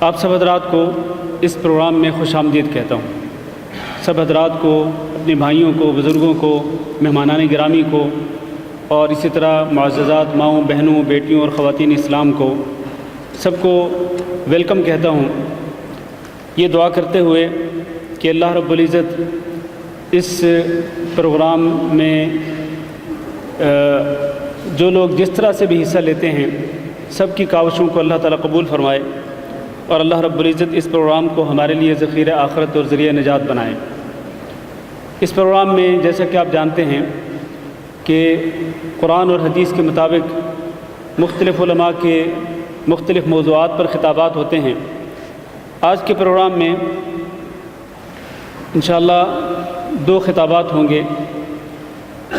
آپ سب حضرات کو اس پروگرام میں خوش آمدید کہتا ہوں۔ سب حضرات کو، اپنے بھائیوں کو، بزرگوں کو، مہمانان گرامی کو، اور اسی طرح معززات ماؤں، بہنوں، بیٹیوں اور خواتین اسلام کو، سب کو ویلکم کہتا ہوں، یہ دعا کرتے ہوئے کہ اللہ رب العزت اس پروگرام میں جو لوگ جس طرح سے بھی حصہ لیتے ہیں، سب کی کاوشوں کو اللہ تعالیٰ قبول فرمائے، اور اللہ رب العزت اس پروگرام کو ہمارے لیے ذخیرہ آخرت اور ذریعہ نجات بنائے۔ اس پروگرام میں جیسا کہ آپ جانتے ہیں کہ قرآن اور حدیث کے مطابق مختلف علماء کے مختلف موضوعات پر خطابات ہوتے ہیں۔ آج کے پروگرام میں انشاءاللہ 2 خطابات ہوں گے۔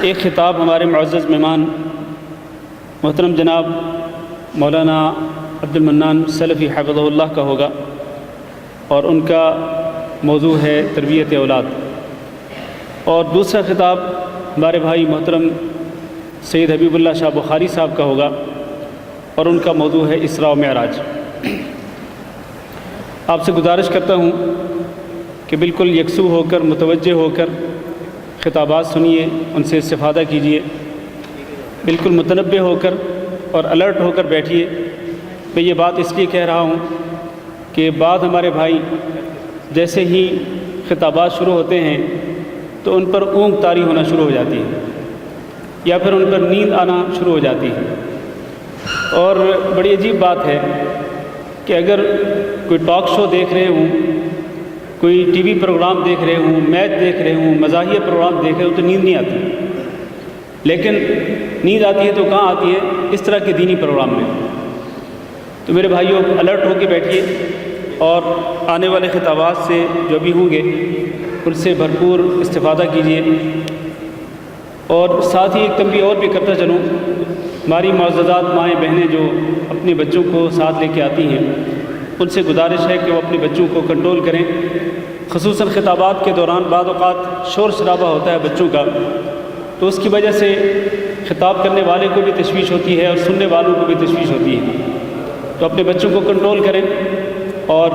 ایک خطاب ہمارے معزز مہمان محترم جناب مولانا عبد المنان سلفی حفظہ اللہ کا ہوگا، اور ان کا موضوع ہے تربیت اولاد۔ اور دوسرا خطاب ہمارے بھائی محترم سید حبیب اللہ شاہ بخاری صاحب کا ہوگا، اور ان کا موضوع ہے اسراء و معراج۔ آپ سے گزارش کرتا ہوں کہ بالکل یکسو ہو کر، متوجہ ہو کر خطابات سنیے، ان سے استفادہ کیجیے، بالکل متنبہ ہو کر اور الرٹ ہو کر بیٹھیے۔ میں یہ بات اس لیے کہہ رہا ہوں کہ بعض ہمارے بھائی جیسے ہی خطابات شروع ہوتے ہیں تو ان پر اونگ طاری ہونا شروع ہو جاتی ہے، یا پھر ان پر نیند آنا شروع ہو جاتی ہے۔ اور بڑی عجیب بات ہے کہ اگر کوئی ٹاک شو دیکھ رہے ہوں، کوئی ٹی وی پروگرام دیکھ رہے ہوں، میچ دیکھ رہے ہوں، مزاحیہ پروگرام دیکھ رہے ہوں، تو نیند نہیں آتی، لیکن نیند آتی ہے تو کہاں آتی ہے؟ اس طرح کے دینی پروگرام میں۔ تو میرے بھائیوں، الرٹ ہو کے بیٹھیے، اور آنے والے خطابات سے جو بھی ہوں گے ان سے بھرپور استفادہ کیجیے۔ اور ساتھ ہی ایک تنبیہ اور بھی کرتا چلوں، ہماری معززات مائیں بہنیں جو اپنے بچوں کو ساتھ لے کے آتی ہیں، ان سے گزارش ہے کہ وہ اپنے بچوں کو کنٹرول کریں۔ خصوصاً خطابات کے دوران بعض اوقات شور شرابہ ہوتا ہے بچوں کا، تو اس کی وجہ سے خطاب کرنے والے کو بھی تشویش ہوتی ہے اور سننے والوں کو بھی تشویش ہوتی ہے۔ تو اپنے بچوں کو کنٹرول کریں اور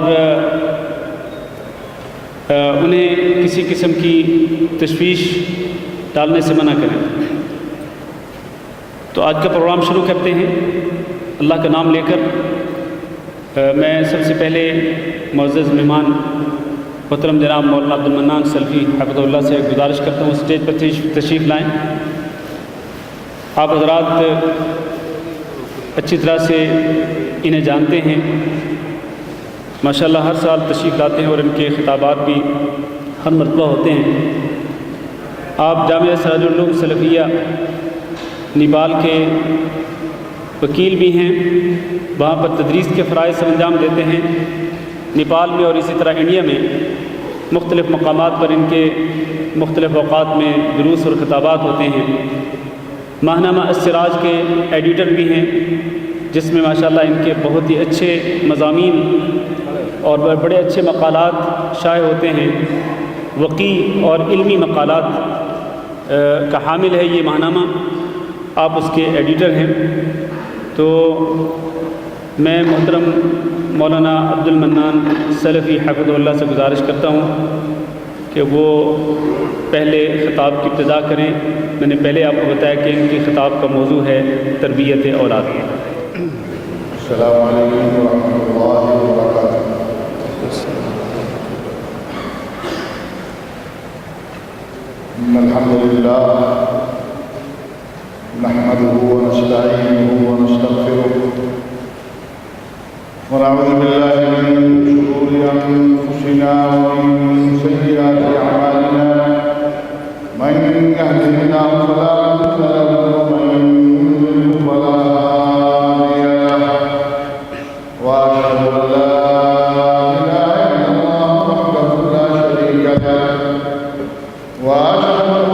انہیں کسی قسم کی تشویش ڈالنے سے منع کریں۔ تو آج کا پروگرام شروع کرتے ہیں اللہ کا نام لے کر۔ میں سب سے پہلے معزز مہمان محترم جناب مولانا عبد المنان سلفی حفظہ اللہ سے گزارش کرتا ہوں اسٹیج پر تشریف لائیں۔ آپ حضرات اچھی طرح سے انہیں جانتے ہیں، ماشاءاللہ ہر سال تشریف لاتے ہیں اور ان کے خطابات بھی ہر مرتبہ ہوتے ہیں۔ آپ جامعہ سراج العلوم سلفیہ نیپال کے وکیل بھی ہیں، وہاں پر تدریس کے فرائض سر انجام دیتے ہیں۔ نیپال میں اور اسی طرح انڈیا میں مختلف مقامات پر ان کے مختلف اوقات میں دروس اور خطابات ہوتے ہیں۔ ماہنامہ السراج کے ایڈیٹر بھی ہیں، جس میں ماشاءاللہ ان کے بہت ہی اچھے مضامین اور بڑے اچھے مقالات شائع ہوتے ہیں۔ وقیع اور علمی مقالات کا حامل ہے یہ ماہنامہ، آپ اس کے ایڈیٹر ہیں۔ تو میں محترم مولانا عبد المنان سلفی حفظہ اللہ سے گزارش کرتا ہوں کہ وہ پہلے خطاب کی ابتدا کریں۔ میں نے پہلے آپ کو بتایا کہ ان کی خطاب کا موضوع ہے تربیت اولاد۔ السلام علیکم ورحمۃ اللہ وبرکاتہ۔ الحمد للہ نحمده ونستعینه ونستغفره ونعوذ باللہ من شرور انفسنا ومن سیئات اعمالنا، من يهده الله فلا مضل له ومن يضلل فلا هادي له، واشهد ان لا اله الا الله وحده لا شريك له، واشهد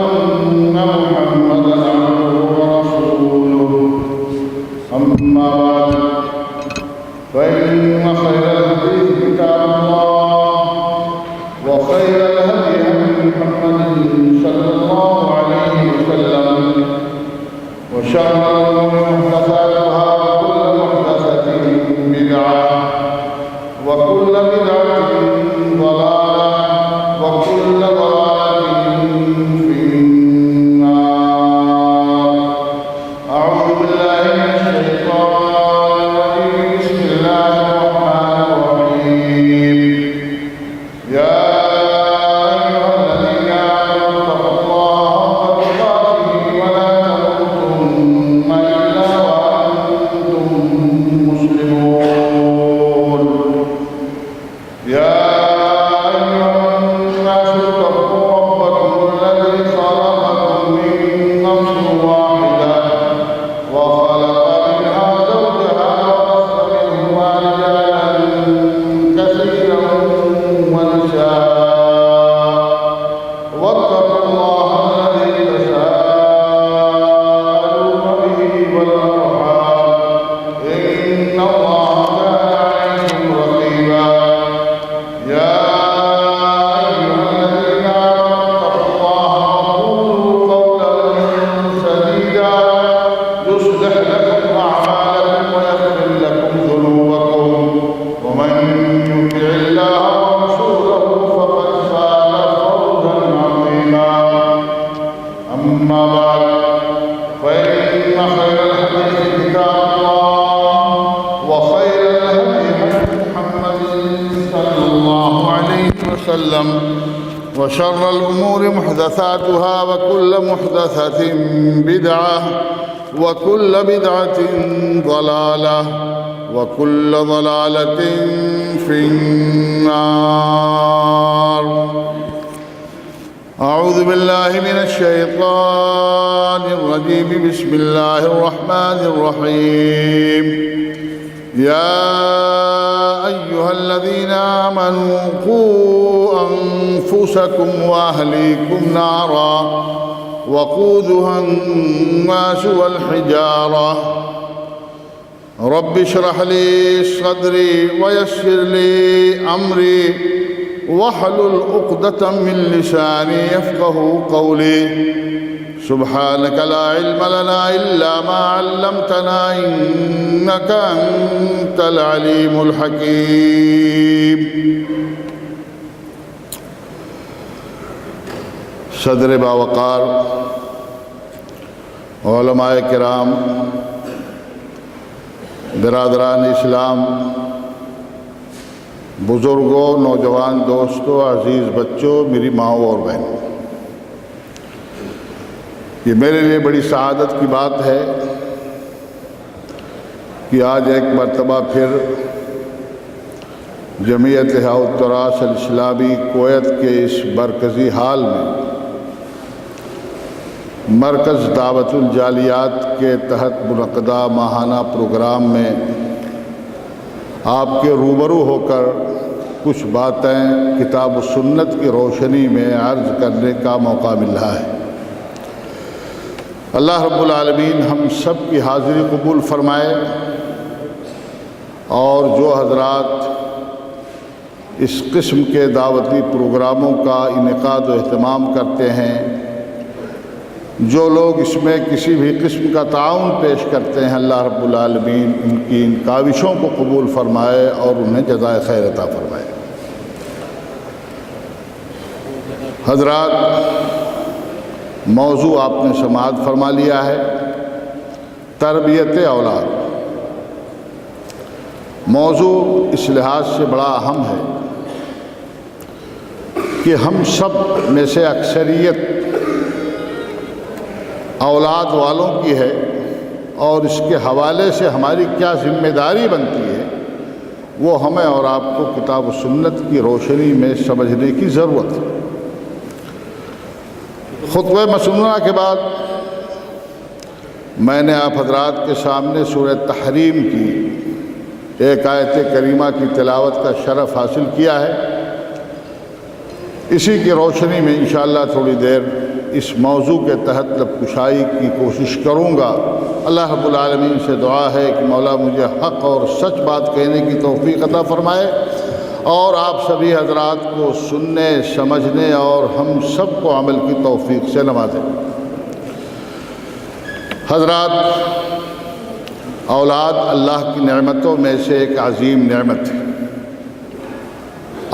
ان محمدا عبده ورسوله، اما بعد فإن خير الحديث كتاب الله وخير الهدي هدي محمد صلى الله عليه وسلم، وشر الأمور محدثاتها وكل محدثة بدعة وكل كثيرا ونساء واتقوا الله الذي تساءلون به والأرحام إن الله كان عليكم رقيبا يا أيها الذين آمنوا اتقوا الله وقولوا قولا سديدا يصلح لكم أعمالكم ويغفر لكم ذنوبكم ومن يطع الله ورسوله فقد فاز فوزا عظيما أما بعد فإن خير الحديث كتاب الله وخير الهدي هدي محمد صلى الله عليه وسلم وشر الأمور محدثاتها وكل محدثة بدعة وكل بدعة ضلالة وكل ضلالة في النار. أعوذ بالله من الشيطان الرجيم. بسم الله الرحمن الرحيم. يا أيها الذين آمنوا قوا أنفسكم وأهليكم نارا وقودها الناس والحجارة رب اشرح لي صدري ويسر لي أمري واحلل عقدة من لساني يفقهوا قولي سبحانك لا علم لنا إلا ما علمتنا إنك أنت العليم الحكيم. صدر باوقار علماء کرام، برادران اسلام، بزرگوں، نوجوان دوستوں، عزیز بچوں، میری ماؤں اور بہنوں، یہ میرے لیے بڑی سعادت کی بات ہے کہ آج ایک مرتبہ پھر جمعیت احیاء التراث الاسلامی کویت کے اس مرکزی ہال میں مرکز دعوت الجالیات کے تحت منعقدہ ماہانہ پروگرام میں آپ کے روبرو ہو کر کچھ باتیں کتاب و سنت کی روشنی میں عرض کرنے کا موقع مل رہا ہے. اللہ رب العالمین ہم سب کی حاضری قبول فرمائے، اور جو حضرات اس قسم کے دعوتی پروگراموں کا انعقاد و اہتمام کرتے ہیں، جو لوگ اس میں کسی بھی قسم کا تعاون پیش کرتے ہیں، اللہ رب العالمین ان کی ان کاوشوں کو قبول فرمائے اور انہیں جزائے خیر عطا فرمائے. حضرات، موضوع آپ نے سماعت فرما لیا ہے، تربیت اولاد. موضوع اس لحاظ سے بڑا اہم ہے کہ ہم سب میں سے اکثریت اولاد والوں کی ہے، اور اس کے حوالے سے ہماری کیا ذمہ داری بنتی ہے وہ ہمیں اور آپ کو کتاب و سنت کی روشنی میں سمجھنے کی ضرورت ہے. خطبہ مسنونہ کے بعد میں نے آپ حضرات کے سامنے سورہ تحریم کی ایک آیت کریمہ کی تلاوت کا شرف حاصل کیا ہے. اسی کی روشنی میں انشاءاللہ تھوڑی دیر اس موضوع کے تحت لب کشائی کی کوشش کروں گا. اللہ رب العالمین سے دعا ہے کہ مولا مجھے حق اور سچ بات کہنے کی توفیق عطا فرمائے، اور آپ سبھی حضرات کو سننے، سمجھنے اور ہم سب کو عمل کی توفیق سے نوازے. حضرات، اولاد اللہ کی نعمتوں میں سے ایک عظیم نعمت ہے.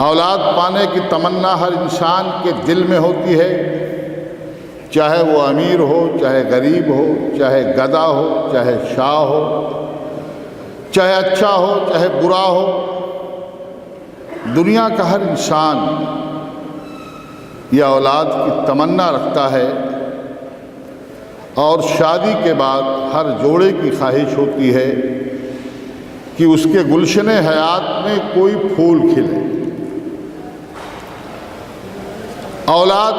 اولاد پانے کی تمنا ہر انسان کے دل میں ہوتی ہے، چاہے وہ امیر ہو، چاہے غریب ہو، چاہے گدھا ہو، چاہے شاہ ہو، چاہے اچھا ہو، چاہے برا ہو. دنیا کا ہر انسان یہ اولاد کی تمنا رکھتا ہے، اور شادی کے بعد ہر جوڑے کی خواہش ہوتی ہے کہ اس کے گلشن حیات میں کوئی پھول کھلے. اولاد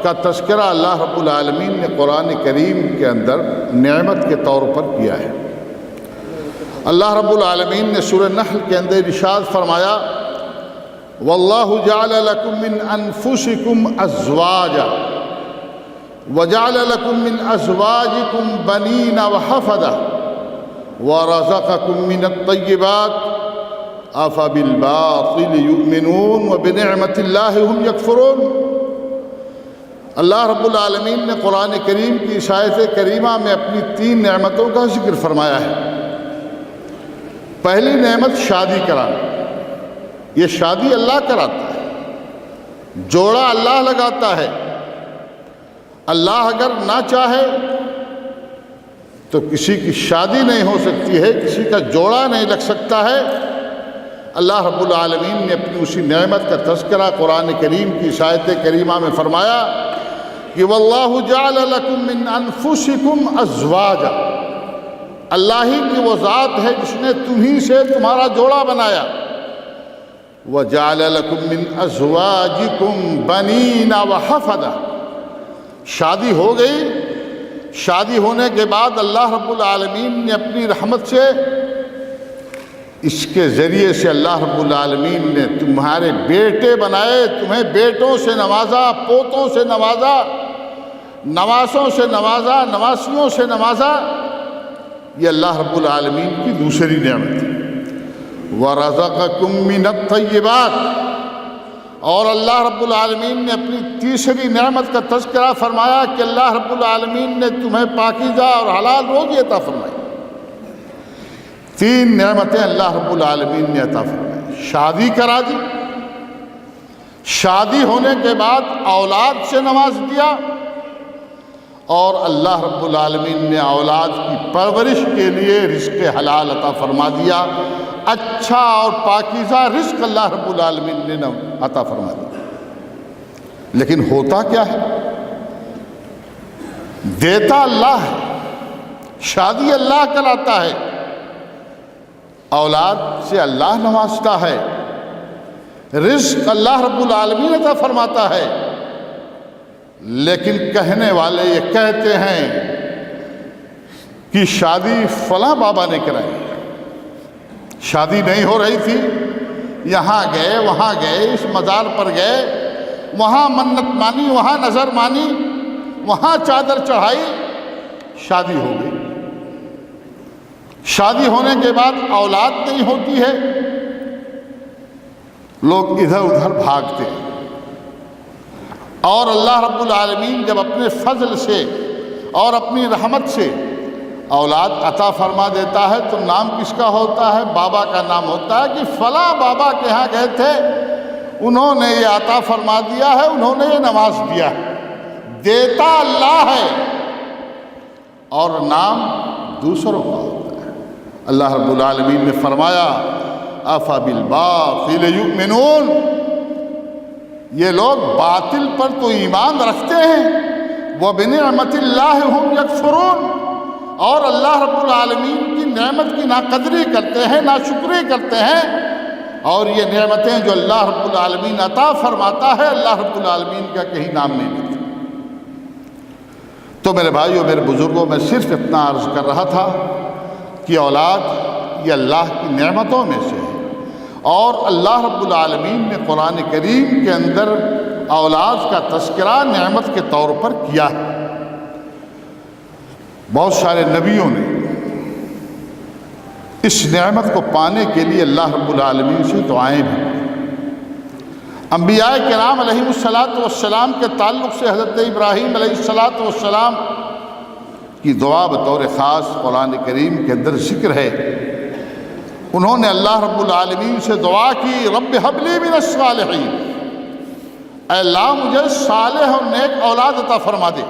کا تذکرہ اللہ رب العالمین نے قرآن کریم کے اندر نعمت کے طور پر کیا ہے. اللہ رب العالمین نے سورہ نحل کے اندر ارشاد فرمایا واللہ جعل لکم من انفسکم ازواجا وجعل لکم من ازواجکم بنین وحفدہ ورزقکم من الطیبات افبالباطل یؤمنون وبنعمت اللہ ہم یکفرون۔ اللہ رب العالمین نے قرآن کریم کی اس آیت کریمہ میں اپنی 3 نعمتوں کا ذکر فرمایا ہے۔ پہلی نعمت شادی کرانا، یہ شادی اللہ کراتا ہے، جوڑا اللہ لگاتا ہے۔ اللہ اگر نہ چاہے تو کسی کی شادی نہیں ہو سکتی ہے، کسی کا جوڑا نہیں لگ سکتا ہے۔ اللہ رب العالمین نے اپنی اسی نعمت کا تذکرہ قرآن کریم کی اس آیت کریمہ میں فرمایا کہ واللہ جعل لکم من انفسکم ازواجا، اللہ ہی کی وہ ذات ہے جس نے تمہیں سے تمہارا جوڑا بنایا۔ وجعل لکم من ازواجکم بنین وحفدہ، شادی ہو گئی، شادی ہونے کے بعد اللہ رب العالمین نے اپنی رحمت سے اس کے ذریعے سے اللہ رب العالمین نے تمہارے بیٹے بنائے، تمہیں بیٹوں سے نوازا، پوتوں سے نوازا، نواسوں سے نوازا، نواسیوں سے نوازا۔ یہ اللہ رب العالمین کی دوسری نعمت ہے۔ وَرَزَقَكُم مِّنَ الطَّيِّبَاتِ، اور اللہ رب العالمین نے اپنی تیسری نعمت کا تذکرہ فرمایا کہ اللہ رب العالمین نے تمہیں پاکیزہ اور حلال روزی عطا فرمائی۔ 3 نعمتیں اللہ رب العالمین نے عطا فرمائی۔ شادی کرا دی، شادی ہونے کے بعد اولاد سے نواز دیا، اور اللہ رب العالمین نے اولاد کی پرورش کے لیے رزق حلال عطا فرما دیا۔ اچھا اور پاکیزہ رزق اللہ رب العالمین نے عطا فرما دیا۔ لیکن ہوتا کیا ہے؟ دیتا اللہ ہے، شادی اللہ کراتا ہے، اولاد سے اللہ نوازتا ہے، رزق اللہ رب العالمین عطا فرماتا ہے۔ لیکن کہنے والے یہ کہتے ہیں کہ شادی فلاں بابا نے کرائی، شادی نہیں ہو رہی تھی، یہاں گئے وہاں گئے، اس مزار پر گئے، وہاں منت مانی، وہاں نظر مانی، وہاں چادر چڑھائی، شادی ہو گئی۔ شادی ہونے کے بعد اولاد نہیں ہوتی ہے، لوگ ادھر ادھر بھاگتے ہیں، اور اللہ رب العالمین جب اپنے فضل سے اور اپنی رحمت سے اولاد عطا فرما دیتا ہے تو نام کس کا ہوتا ہے؟ بابا کا نام ہوتا ہے کہ فلاں بابا کے ہاں گئے تھے، انہوں نے یہ عطا فرما دیا ہے، انہوں نے یہ نواز دیا ہے۔ دیتا اللہ ہے اور نام دوسروں کا ہوتا ہے۔ اللہ رب العالمین نے فرمایا افبالباطل یؤمنون، یہ لوگ باطل پر تو ایمان رکھتے ہیں، وبنعمت اللہ ہم یکفرون، اور اللہ رب العالمین کی نعمت کی ناقدری کرتے ہیں، ناشکری کرتے ہیں، اور یہ نعمتیں جو اللہ رب العالمین عطا فرماتا ہے اللہ رب العالمین کا کہیں نام نہیں لیتے۔ تو میرے بھائیوں، میرے بزرگوں، میں صرف اتنا عرض کر رہا تھا کہ اولاد یہ اللہ کی نعمتوں میں سے ہے، اور اللہ رب العالمین نے قرآن کریم کے اندر اولاد کا تذکرہ نعمت کے طور پر کیا ہے۔ بہت سارے نبیوں نے اس نعمت کو پانے کے لیے اللہ رب العالمین سے دعائیں بھی۔ انبیاء کرام علیہم الصلاۃ والسلام کے تعلق سے حضرت ابراہیم علیہ الصلاۃ والسلام کی دعا بطور خاص قرآن کریم کے اندر ذکر ہے۔ انہوں نے اللہ رب العالمین سے دعا کی رب ہب لی من الصالحین، اے اللہ مجھے صالح اور نیک اولاد عطا فرما دے۔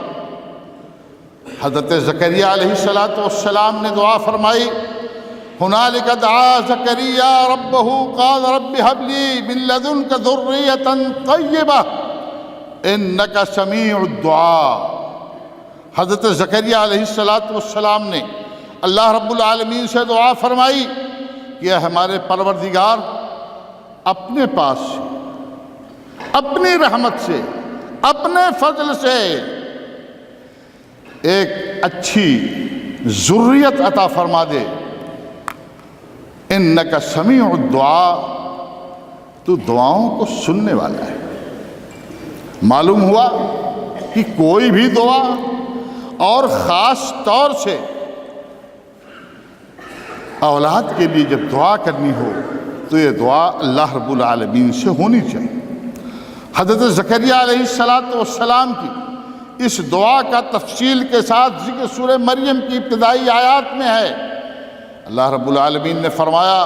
حضرت زکریا علیہ الصلاۃ والسلام نے دعا فرمائی ہنالک دعا زکریا ربہ قال رب ہب لی من لدنک ذریۃ طیبہ انک سمیع الدعاء۔ حضرت زکریا علیہ الصلاۃ والسلام نے اللہ رب العالمین سے دعا فرمائی کہ ہمارے پروردگار اپنے پاس سے، اپنی رحمت سے، اپنے فضل سے ایک اچھی ذریت عطا فرما دے۔ انک سمیع الدعاء، تو دعاؤں کو سننے والا ہے۔ معلوم ہوا کہ کوئی بھی دعا اور خاص طور سے اولاد کے لیے جب دعا کرنی ہو تو یہ دعا اللہ رب العالمین سے ہونی چاہیے۔ حضرت زکریا علیہ السلام کی اس دعا کا تفصیل کے ساتھ ذکر سورہ مریم کی ابتدائی آیات میں ہے۔ اللہ رب العالمین نے فرمایا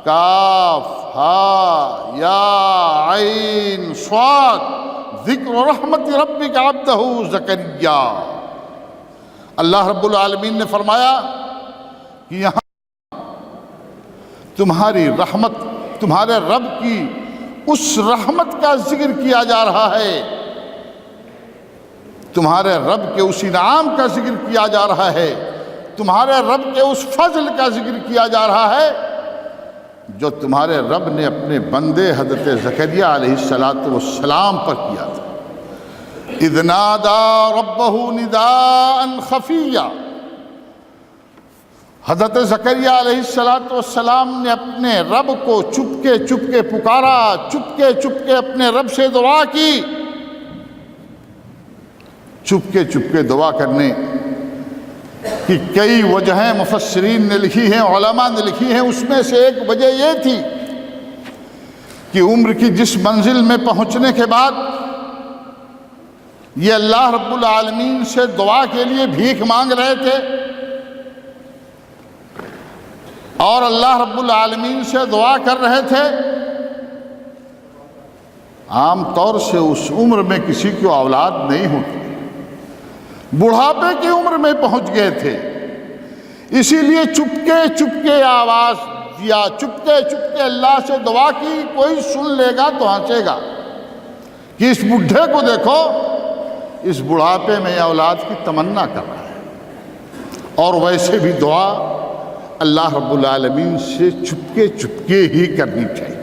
کاف ہا یا عین صاد ذکر رحمت ربک عبدہ زکریا۔ اللہ رب العالمین نے فرمایا کہ یہاں تمہاری رحمت، تمہارے رب کی اس رحمت کا ذکر کیا جا رہا ہے، تمہارے رب کے اس انعام کا ذکر کیا جا رہا ہے، تمہارے رب کے اس فضل کا ذکر کیا جا رہا ہے جو تمہارے رب نے اپنے بندے حضرت زکریا علیہ السلام پر کیا تھا۔ اذ نادى ربه نداء خفیا، حضرت زکریا علیہ السلام نے اپنے رب کو چپکے چپکے پکارا، چپکے چپکے اپنے رب سے دعا کی۔ چپکے چپکے دعا کرنے کی کئی وجہیں مفسرین نے لکھی ہیں، علماء نے لکھی ہیں۔ اس میں سے ایک وجہ یہ تھی کہ عمر کی جس منزل میں پہنچنے کے بعد یہ اللہ رب العالمین سے دعا کے لیے بھیک مانگ رہے تھے اور اللہ رب العالمین سے دعا کر رہے تھے، عام طور سے اس عمر میں کسی کو اولاد نہیں ہوتی، بڑھاپے کی عمر میں پہنچ گئے تھے، اسی لیے چپکے چپکے آواز دیا، چپکے چپکے اللہ سے دعا کی۔ کوئی سن لے گا تو ہنسے گا کہ اس بڈھے کو دیکھو، اس بڑھاپے میں اولاد کی تمنا کر رہا ہے۔ اور ویسے بھی دعا اللہ رب العالمین سے چپکے چپکے ہی کرنی چاہیے۔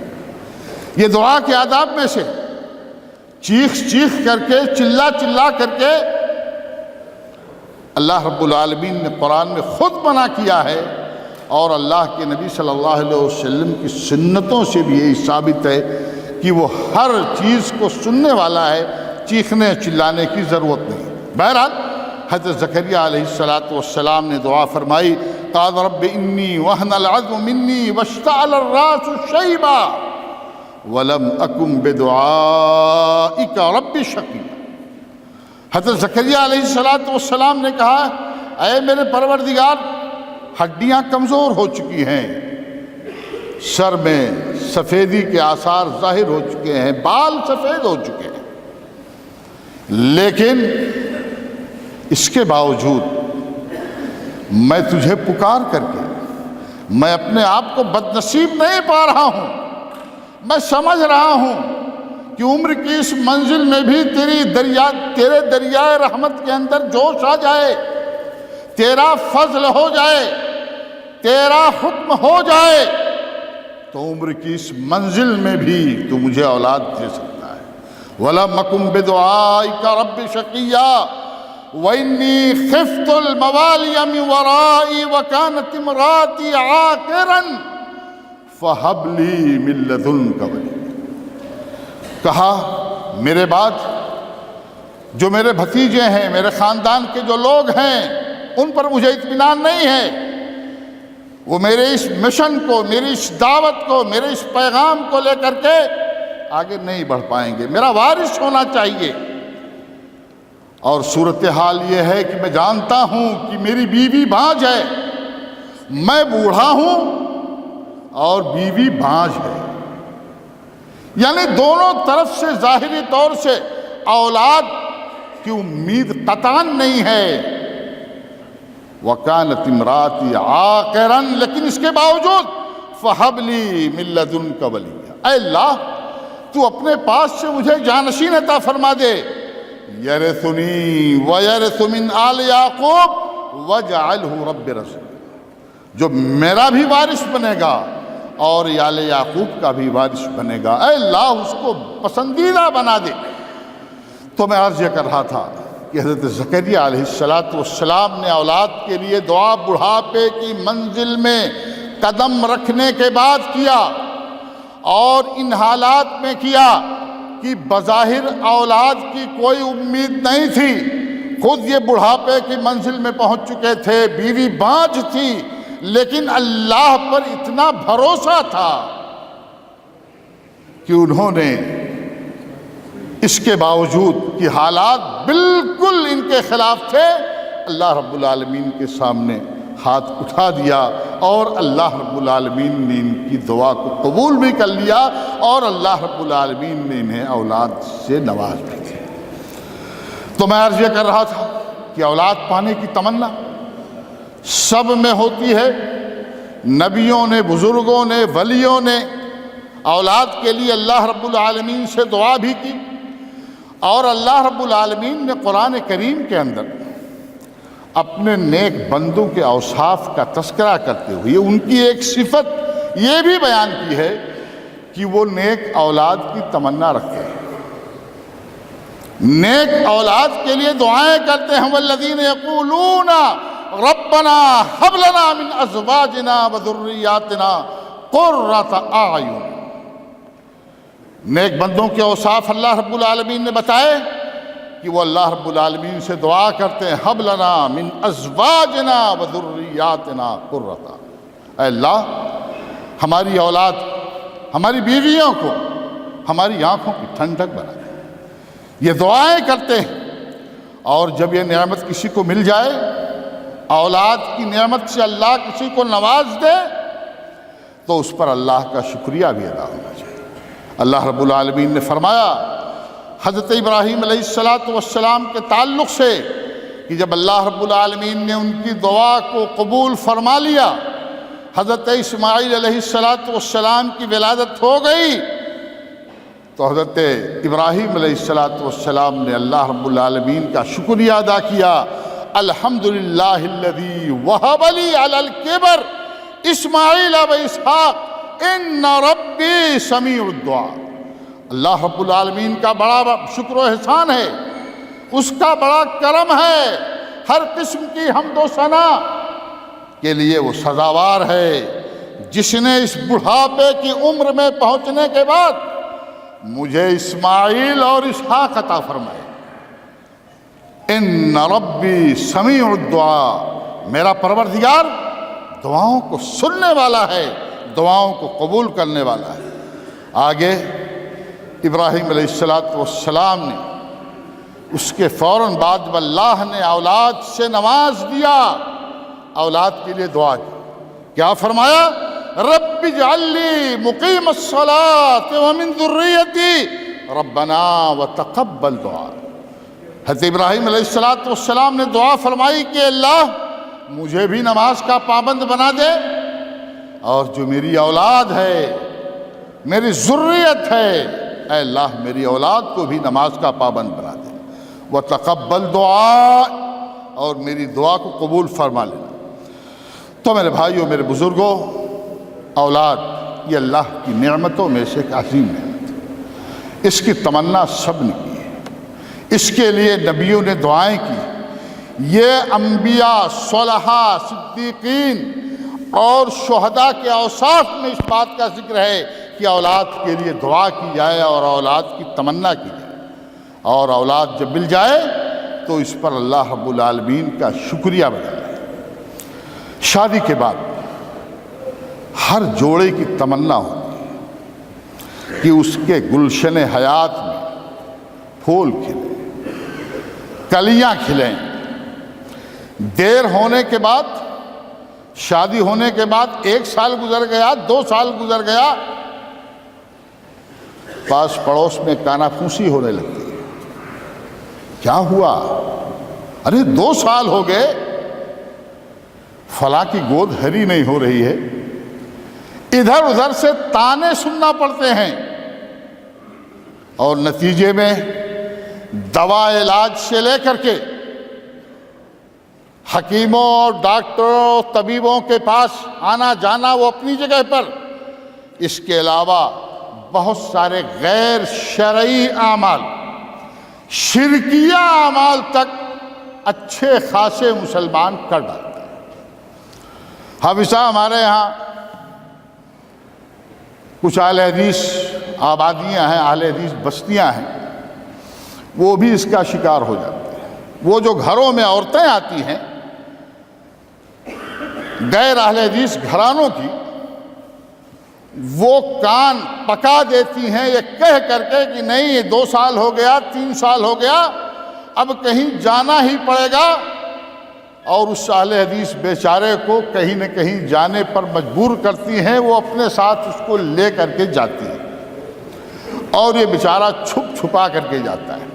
یہ دعا کے آداب میں سے چیخ چیخ کر کے، چلا چلا کر کے اللہ رب العالمین نے قرآن میں خود منع کیا ہے، اور اللہ کے نبی صلی اللہ علیہ وسلم کی سنتوں سے بھی یہی ثابت ہے کہ وہ ہر چیز کو سننے والا ہے، چیخنے چلانے کی ضرورت نہیں۔ بہرحال حضرت زکریا علیہ السلام نے دعا فرمائی، قال رب انی وہن العظم منی واشتعل الراس شیبا ولم اکن بدعائک رب شقیا۔ حضرت زکریا علیہ السلام نے کہا اے میرے پروردگار، ہڈیاں کمزور ہو چکی ہیں، سر میں سفیدی کے آثار ظاہر ہو چکے ہیں، بال سفید ہو چکے ہیں، لیکن اس کے باوجود میں تجھے پکار کر کے میں اپنے آپ کو بد نصیب نہیں پا رہا ہوں۔ میں سمجھ رہا ہوں کہ عمر کی اس منزل میں بھی تیرے دریائے رحمت کے اندر جوش آ جائے، تیرا فضل ہو جائے، تیرا حکم ہو جائے تو عمر کی اس منزل میں بھی تو مجھے اولاد دے سکتا ہے۔ وَلَمْ أَكُنْ بِدُعَائِكَ رَبِّ شَقِيًّا وَإِنِّي خِفْتُ الْمَوَالِيَ مِنْ وَرَائِي وَكَانَتِ امْرَأَتِي عَاقِرًا فَهَبْ لِي مِن لَّدُنكَ وَلِيًّا۔ کہا میرے بعد جو میرے بھتیجے ہیں، میرے خاندان کے جو لوگ ہیں، ان پر مجھے اطمینان نہیں ہے، وہ میرے اس مشن کو، میری اس دعوت کو، میرے اس پیغام کو لے کر کے آگے نہیں بڑھ پائیں گے، میرا وارث ہونا چاہیے۔ اور صورتحال یہ ہے کہ میں جانتا ہوں کہ میری بیوی بانجھ ہے، میں بوڑھا ہوں اور بیوی بانجھ ہے، یعنی دونوں طرف سے ظاہری طور سے اولاد کی امید قطعاً نہیں ہے۔ وَكَانَتِ امْرَأَتِي عَاقِرًا، لیکن اس کے باوجود فَهَبْ لِي مِن لَّدُنكَ وَلِيًّا، اے اللہ تو اپنے پاس سے مجھے جانشین عطا فرما دے، يَرِثُنِي وَيَرِثُ مِنْ آلِ يَعْقُوبَ وَاجْعَلْهُ رَبِّ رَضِيًّا، جو میرا بھی وارث بنے گا اور آل یعقوب کا بھی وارث بنے گا، اے اللہ اس کو پسندیدہ بنا دے۔ تو میں عرض یہ کر رہا تھا کہ حضرت زکریا علیہ السلام نے اولاد کے لیے دعا بڑھاپے کی منزل میں قدم رکھنے کے بعد کیا اور ان حالات میں کیا کہ بظاہر اولاد کی کوئی امید نہیں تھی، خود یہ بڑھاپے کی منزل میں پہنچ چکے تھے، بیوی بانجھ تھی، لیکن اللہ پر اتنا بھروسہ تھا کہ انہوں نے اس کے باوجود کہ حالات بالکل ان کے خلاف تھے، اللہ رب العالمین کے سامنے ہاتھ اٹھا دیا اور اللہ رب العالمین نے ان کی دعا کو قبول بھی کر لیا اور اللہ رب العالمین نے انہیں اولاد سے نواز بھی دیا۔ تو میں عرض یہ کر رہا تھا کہ اولاد پانے کی تمنا سب میں ہوتی ہے، نبیوں نے، بزرگوں نے، ولیوں نے اولاد کے لیے اللہ رب العالمین سے دعا بھی کی، اور اللہ رب العالمین نے قرآن کریم کے اندر اپنے نیک بندوں کے اوصاف کا تذکرہ کرتے ہوئے ان کی ایک صفت یہ بھی بیان کی ہے کہ وہ نیک اولاد کی تمنا رکھتے ہیں، نیک اولاد کے لیے دعائیں کرتے ہیں۔ والذین یقولون ربنا هب لنا من ازواجنا وذریاتنا قرۃ اعین، نیک بندوں کے اوصاف اللہ رب العالمین نے بتائے کہ وہ اللہ رب العالمین سے دعا کرتے ہیں، حب لنا من ازواجنا وذریاتنا قرۃ، اے اللہ ہماری اولاد، ہماری بیویوں کو ہماری آنکھوں کی ٹھنڈک بنا دے، یہ دعائیں کرتے ہیں۔ اور جب یہ نعمت کسی کو مل جائے، اولاد کی نعمت سے اللہ کسی کو نواز دے، تو اس پر اللہ کا شکریہ بھی ادا ہونا چاہیے۔ اللہ رب العالمین نے فرمایا حضرت ابراہیم علیہ السلام کے تعلق سے کہ جب اللہ رب العالمین نے ان کی دعا کو قبول فرما لیا، حضرت اسماعیل علیہ السلام کی ولادت ہو گئی، تو حضرت ابراہیم علیہ السلام نے اللہ رب العالمین کا شکریہ ادا کیا، الحمدللہ الذی وہب لی علی الکبر اسماعیل و اسحاق ان ربی سمیع الدعا۔ اللہ رب العالمین کا بڑا شکر و احسان ہے، اس کا بڑا کرم ہے، ہر قسم کی حمد و ثنا کے لیے وہ سزاوار ہے، جس نے اس بڑھاپے کی عمر میں پہنچنے کے بعد مجھے اسماعیل اور اسحاق عطا فرمائے۔ ان ربی سمیع الدعا، میرا پروردگار دعاؤں کو سننے والا ہے، دعاؤں کو قبول کرنے والا ہے۔ آگے ابراہیم علیہ السلام نے اس کے فوراً بعد جب اللہ نے اولاد سے نواز دیا، اولاد کے لیے دعا کی، کیا فرمایا؟ رب اجعل لی مقیم الصلاۃ ومن ذریتی ربنا وتقبل دعا۔ حضرت ابراہیم علیہ السلام نے دعا فرمائی کہ اللہ مجھے بھی نماز کا پابند بنا دے، اور جو میری اولاد ہے، میری ذریت ہے، اے اللہ میری اولاد کو بھی نماز کا پابند بنا دے، وتقبل دعا، اور میری دعا کو قبول فرما لینا۔ تو میرے بھائیوں، میرے بزرگوں، اولاد یہ اللہ کی نعمتوں میں سے ایک عظیم نعمت ہے، اس کی تمنا سب نے کی ہے، اس کے لیے نبیوں نے دعائیں کی۔ یہ انبیاء، صلحاء، صدیقین اور شہداء کے اوصاف میں اس بات کا ذکر ہے کہ اولاد کے لیے دعا کی جائے اور اولاد کی تمنا کی جائے، اور اولاد جب مل جائے تو اس پر اللہ رب العالمین کا شکریہ بجائے۔ شادی کے بعد ہر جوڑے کی تمنا ہوتی ہے کہ اس کے گلشن حیات میں پھول کھلیں، کلیاں کھلیں۔ دیر ہونے کے بعد، شادی ہونے کے بعد 1 سال گزر گیا، 2 سال گزر گیا، پاس پڑوس میں کانا پھوسی ہونے لگتی ہے، کیا ہوا؟ ارے 2 سال ہو گئے، فلاں کی گود ہری نہیں ہو رہی ہے۔ ادھر ادھر سے تانے سننا پڑتے ہیں، اور نتیجے میں دوا علاج سے لے کر کے حکیموں اور ڈاکٹروں، طبیبوں کے پاس آنا جانا وہ اپنی جگہ پر، اس کے علاوہ بہت سارے غیر شرعی اعمال، شرکیہ اعمال تک اچھے خاصے مسلمان کر ڈالتے ہیں۔ حافظ صاحب ہمارے ہاں کچھ اہل حدیث آبادیاں ہیں، اہل حدیث بستیاں ہیں، وہ بھی اس کا شکار ہو جاتے ہیں۔ وہ جو گھروں میں عورتیں آتی ہیں غیر اہل حدیث گھرانوں کی، وہ کان پکا دیتی ہیں یہ کہہ کر کے کہ نہیں 2 سال ہو گیا، 3 سال ہو گیا، اب کہیں جانا ہی پڑے گا، اور اس اہل حدیث بیچارے کو کہیں نہ کہیں جانے پر مجبور کرتی ہیں، وہ اپنے ساتھ اس کو لے کر کے جاتی ہے، اور یہ بیچارہ چھپ چھپا کر کے جاتا ہے،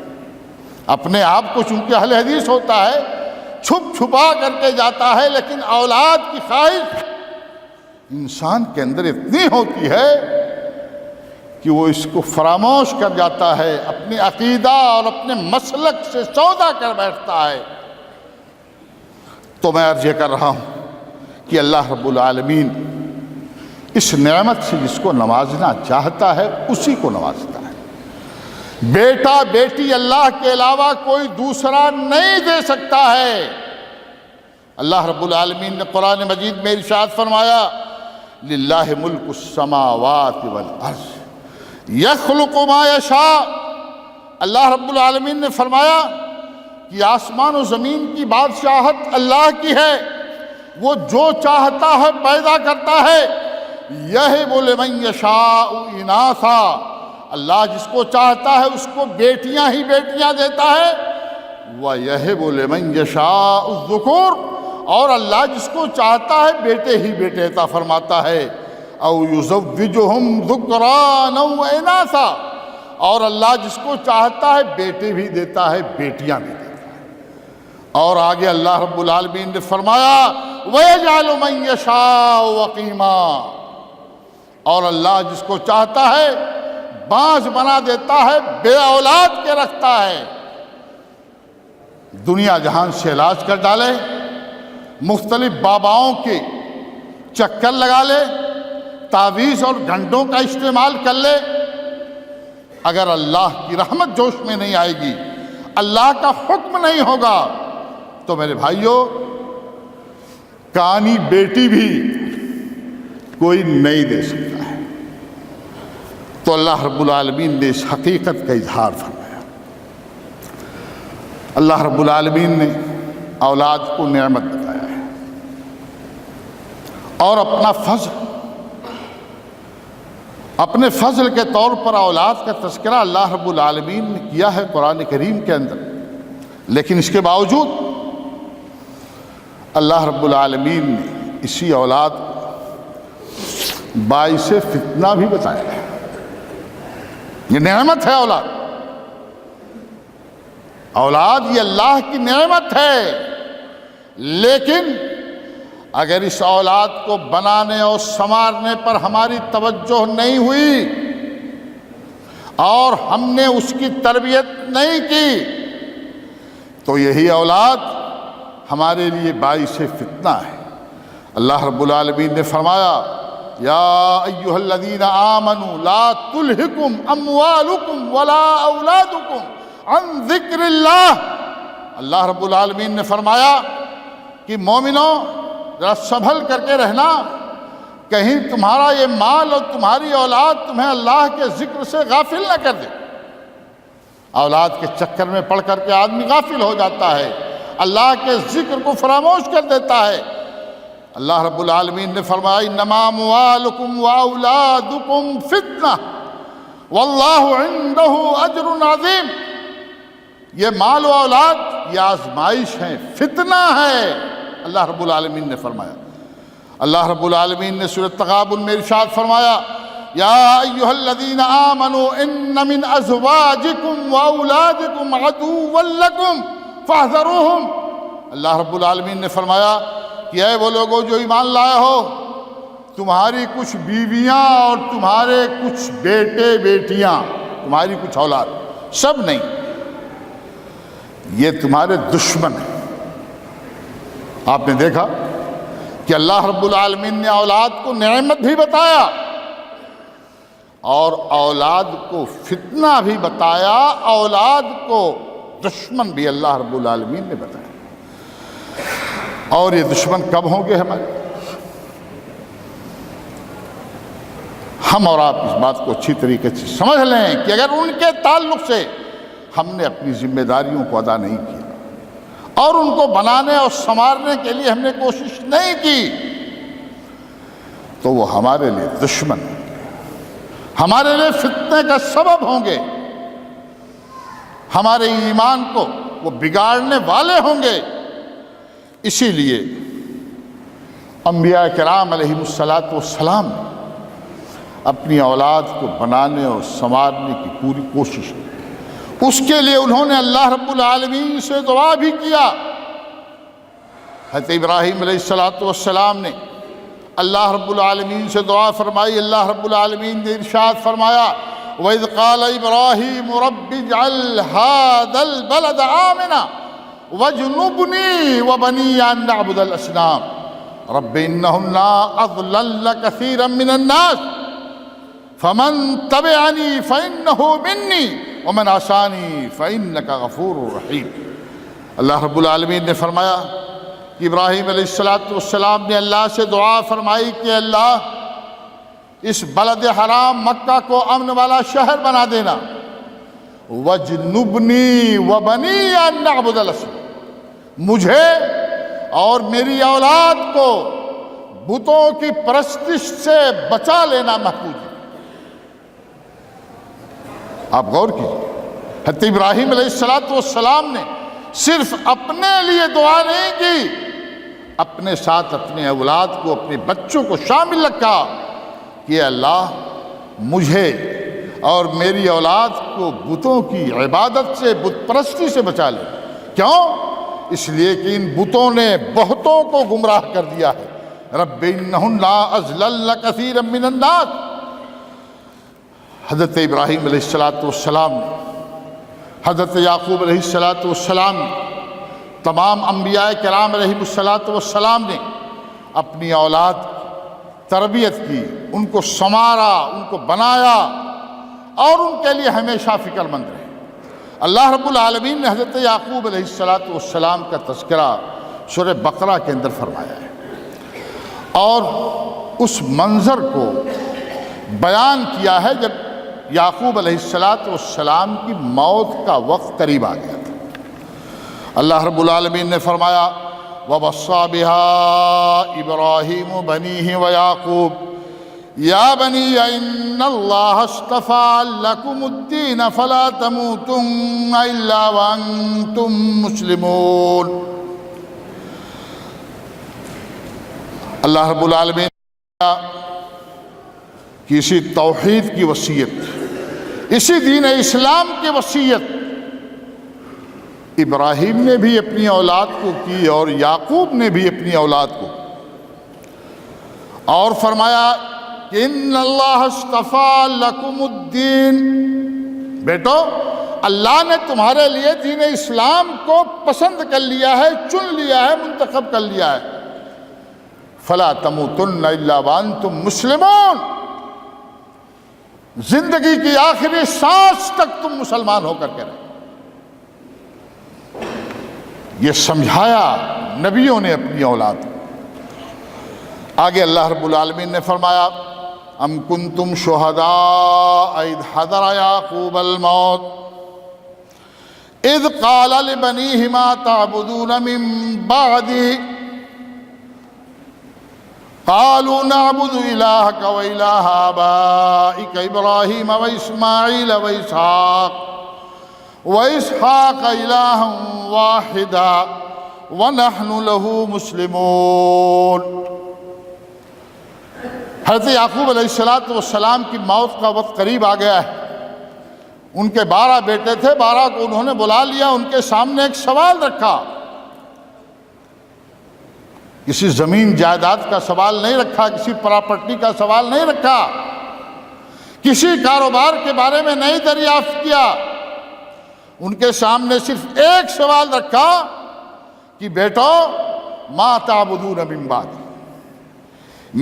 اپنے آپ کو چونکہ اہل حدیث ہوتا ہے چھپ چھپا کر کے جاتا ہے، لیکن اولاد کی خواہش انسان کے اندر اتنی ہوتی ہے کہ وہ اس کو فراموش کر جاتا ہے، اپنے عقیدہ اور اپنے مسلک سے سودا کر بیٹھتا ہے۔ تو میں عرض یہ کر رہا ہوں کہ اللہ رب العالمین اس نعمت سے جس کو نوازنا چاہتا ہے اسی کو نوازتا ہے۔ بیٹا بیٹی اللہ کے علاوہ کوئی دوسرا نہیں دے سکتا ہے۔ اللہ رب العالمین نے قرآن مجید میں ارشاد فرمایا للہ ملک السماوات والارض یخلق ما یشاء۔ اللہ رب العالمین نے فرمایا کہ آسمان و زمین کی بادشاہت اللہ کی ہے، وہ جو چاہتا ہے پیدا کرتا ہے۔ یہب لمن یشاء اناثا، اللہ جس کو چاہتا ہے اس کو بیٹیاں ہی بیٹیاں دیتا ہے۔ وَيَهِبُ لِمَن يَشَاءُ الذُّكُورَ، اور اللہ جس کو چاہتا ہے بیٹے ہی بیٹے عطا فرماتا ہے۔ اَوْ يُزَوِّجُهُمْ ذُكْرَانًا وَإِنَاثًا، اور اللہ جس کو چاہتا ہے بیٹے بھی دیتا ہے بیٹیاں بھی دیتا ہے۔ اور آگے اللہ رب العالمین نے فرمایا وَيَجْعَلُ مَن يَشَاءُ عَقِيمًا، اور اللہ جس کو چاہتا ہے بانجھ بنا دیتا ہے، بے اولاد کے رکھتا ہے۔ دنیا جہان سے علاج کر ڈالے، مختلف باباؤں کے چکر لگا لے، تعویذ اور گھنٹوں کا استعمال کر لے، اگر اللہ کی رحمت جوش میں نہیں آئے گی، اللہ کا حکم نہیں ہوگا، تو میرے بھائیوں کانی بیٹی بھی کوئی نہیں دے سکتا ہے۔ تو اللہ رب العالمین نے اس حقیقت کا اظہار فرمایا۔ اللہ رب العالمین نے اولاد کو نعمت بتایا ہے، اور اپنے فضل کے طور پر اولاد کا تذکرہ اللہ رب العالمین نے کیا ہے قرآن کریم کے اندر، لیکن اس کے باوجود اللہ رب العالمین نے اسی اولاد کو باعث فتنہ بھی بتایا ہے۔ یہ نعمت ہے اولاد، اولاد یہ اللہ کی نعمت ہے، لیکن اگر اس اولاد کو بنانے اور سنوارنے پر ہماری توجہ نہیں ہوئی اور ہم نے اس کی تربیت نہیں کی، تو یہی اولاد ہمارے لیے باعث فتنہ ہے۔ اللہ رب العالمین نے فرمایا یا ایھا الذین آمنوا لا تلہکم اموالکم ولا اولادکم عن ذکر اللہ۔ اللہ رب العالمین نے فرمایا کہ مومنوں ذرا سنبھل کر کے رہنا، کہیں تمہارا یہ مال اور تمہاری اولاد تمہیں اللہ کے ذکر سے غافل نہ کر دے۔ اولاد کے چکر میں پڑ کر کے آدمی غافل ہو جاتا ہے، اللہ کے ذکر کو فراموش کر دیتا ہے۔ اللہ رب العالمین نے فرمایا انما اموالکم واولادکم فتنہ واللہ عندہ اجر عظیم۔ یہ مال و اولاد یہ آزمائش ہے، فتنہ ہے، اللہ رب العالمین نے فرمایا۔ اللہ رب العالمین نے سورۃ تغابن میں ارشاد فرمایا یا ایھا الذین آمنوا ان من ازواجکم واولادکم عدوا لکم فاحذروہم۔ اللہ رب العالمین نے فرمایا کہ اے وہ لوگوں جو ایمان لائے ہو، تمہاری کچھ بیویاں اور تمہارے کچھ بیٹے بیٹیاں، تمہاری کچھ اولاد، سب نہیں، یہ تمہارے دشمن ہیں۔ آپ نے دیکھا کہ اللہ رب العالمین نے اولاد کو نعمت بھی بتایا اور اولاد کو فتنہ بھی بتایا، اولاد کو دشمن بھی اللہ رب العالمین نے بتایا۔ اور یہ دشمن کب ہوں گے ہمارے؟ ہم اور آپ اس بات کو اچھی طریقے سے سمجھ لیں کہ اگر ان کے تعلق سے ہم نے اپنی ذمہ داریوں کو ادا نہیں کیا اور ان کو بنانے اور سنوارنے کے لیے ہم نے کوشش نہیں کی تو وہ ہمارے لیے دشمن ہوں گے، ہمارے لیے فتنے کا سبب ہوں گے، ہمارے ایمان کو وہ بگاڑنے والے ہوں گے۔ اسی لیے انبیاء کرام علیہ السلام نے اپنی اولاد کو بنانے اور سنوارنے کی پوری کوشش کی۔ اس کے لیے انہوں نے اللہ رب العالمین سے دعا بھی کیا۔ حضرت ابراہیم علیہ السلام نے اللہ رب العالمین سے دعا فرمائی، اللہ رب العالمین نے ارشاد فرمایا وَإِذْ قَالَ إِبْرَاهِيمُ رَبِّ اجْعَلْ هَذَا الْبَلَدَ آمِنًا وَاجْنُبْنِي وَبَنِيَّ أَن نَّعْبُدَ الْأَصْنَامَ رَبِّ إِنَّهُنَّ أَضْلَلْنَ كَثِيرًا مِّنَ النَّاسِ فَمَن تَبِعَنِي فَإِنَّهُ مِنِّي وَمَنْ عَصَانِي فَإِنَّكَ غَفُورٌ رَحِيمٌ۔ اللہ رب العالمین نے فرمایا کہ ابراہیم علیہ السلام نے اللہ سے دعا فرمائی کہ اللہ اس بلد حرام مکہ کو امن والا شہر بنا دینا، وَجْنُبْنِي وَبَنِيَّ أَن نَّعْبُدَ الْأَصْنَامَ، مجھے اور میری اولاد کو بتوں کی پرستش سے بچا لینا محفوظ ہے۔ آپ غور کیجیے، حضرت ابراہیم علیہ السلام نے صرف اپنے لیے دعا نہیں کی، اپنے ساتھ اپنے اولاد کو، اپنے بچوں کو شامل رکھا کہ اللہ مجھے اور میری اولاد کو بتوں کی عبادت سے، بت پرستی سے بچا لے۔ کیوں؟ اس لیے کہ ان بتوں نے بہتوں کو گمراہ کر دیا ہے۔ رب انہن اضللن کثیرا من الناس۔ حضرت ابراہیم علیہ السلام نے، حضرت یعقوب علیہ السلام نے، تمام انبیاء کرام علیہ السلام نے اپنی اولاد تربیت کی، ان کو سنوارا، ان کو بنایا اور ان کے لیے ہمیشہ فکر مند رہے۔ اللہ رب العالمین نے حضرت یعقوب علیہ السلام کا تذکرہ سورہ بقرہ کے اندر فرمایا ہے اور اس منظر کو بیان کیا ہے جب یعقوب علیہ السلام کی موت کا وقت قریب آ گیا تھا۔ اللہ رب العالمین نے فرمایا وَوَصَّىٰ بِهَا إِبْرَاهِيمُ بَنِيهِ وَيَعْقُوبُ يَا بَنِيَّ إِنَّ اللَّهَ اصْطَفَىٰ لَكُمُ الدِّينَ فَلَا تَمُوتُنَّ إِلَّا وَأَنتُم مُّسْلِمُونَ۔ اللہ رب العالمین نے کہ اسی توحید کی وصیت، اسی دین اسلام کی وصیت ابراہیم نے بھی اپنی اولاد کو کی اور یعقوب نے بھی اپنی اولاد کو، اور فرمایا کہ ان اللہ اصطفیٰ لکم الدین، بیٹو اللہ نے تمہارے لیے دین اسلام کو پسند کر لیا ہے، چن لیا ہے، منتخب کر لیا ہے۔ فلا تموتن الا وانتم مسلمون، زندگی کی آخری سانس تک تم مسلمان ہو کر کے رہے۔ یہ سمجھایا نبیوں نے اپنی اولاد کو۔ آگے اللہ رب العالمین نے فرمایا ام کنتم شہداء اذ حضر یعقوب الموت اذ قال لبنیہ ما تعبدون من بعدی قالوا نعبد الہک و الہ آبائک ابراہیم و اسماعیل و اسحاق وَإِسْحَاقَ إِلَٰهًا وَاحِدًا وَنَحْنُ لَهُ مُسْلِمُونَ۔ حضرت یعقوب علیہ السلام کی موت کا وقت قریب آ گیا ہے۔ ان کے 12 بیٹے تھے، 12 کو انہوں نے بلا لیا، ان کے سامنے ایک سوال رکھا۔ کسی زمین جائیداد کا سوال نہیں رکھا، کسی پراپرٹی کا سوال نہیں رکھا، کسی کاروبار کے بارے میں نہیں دریافت کیا۔ ان کے سامنے صرف ایک سوال رکھا کہ بیٹو ما تعبدون من بعدی،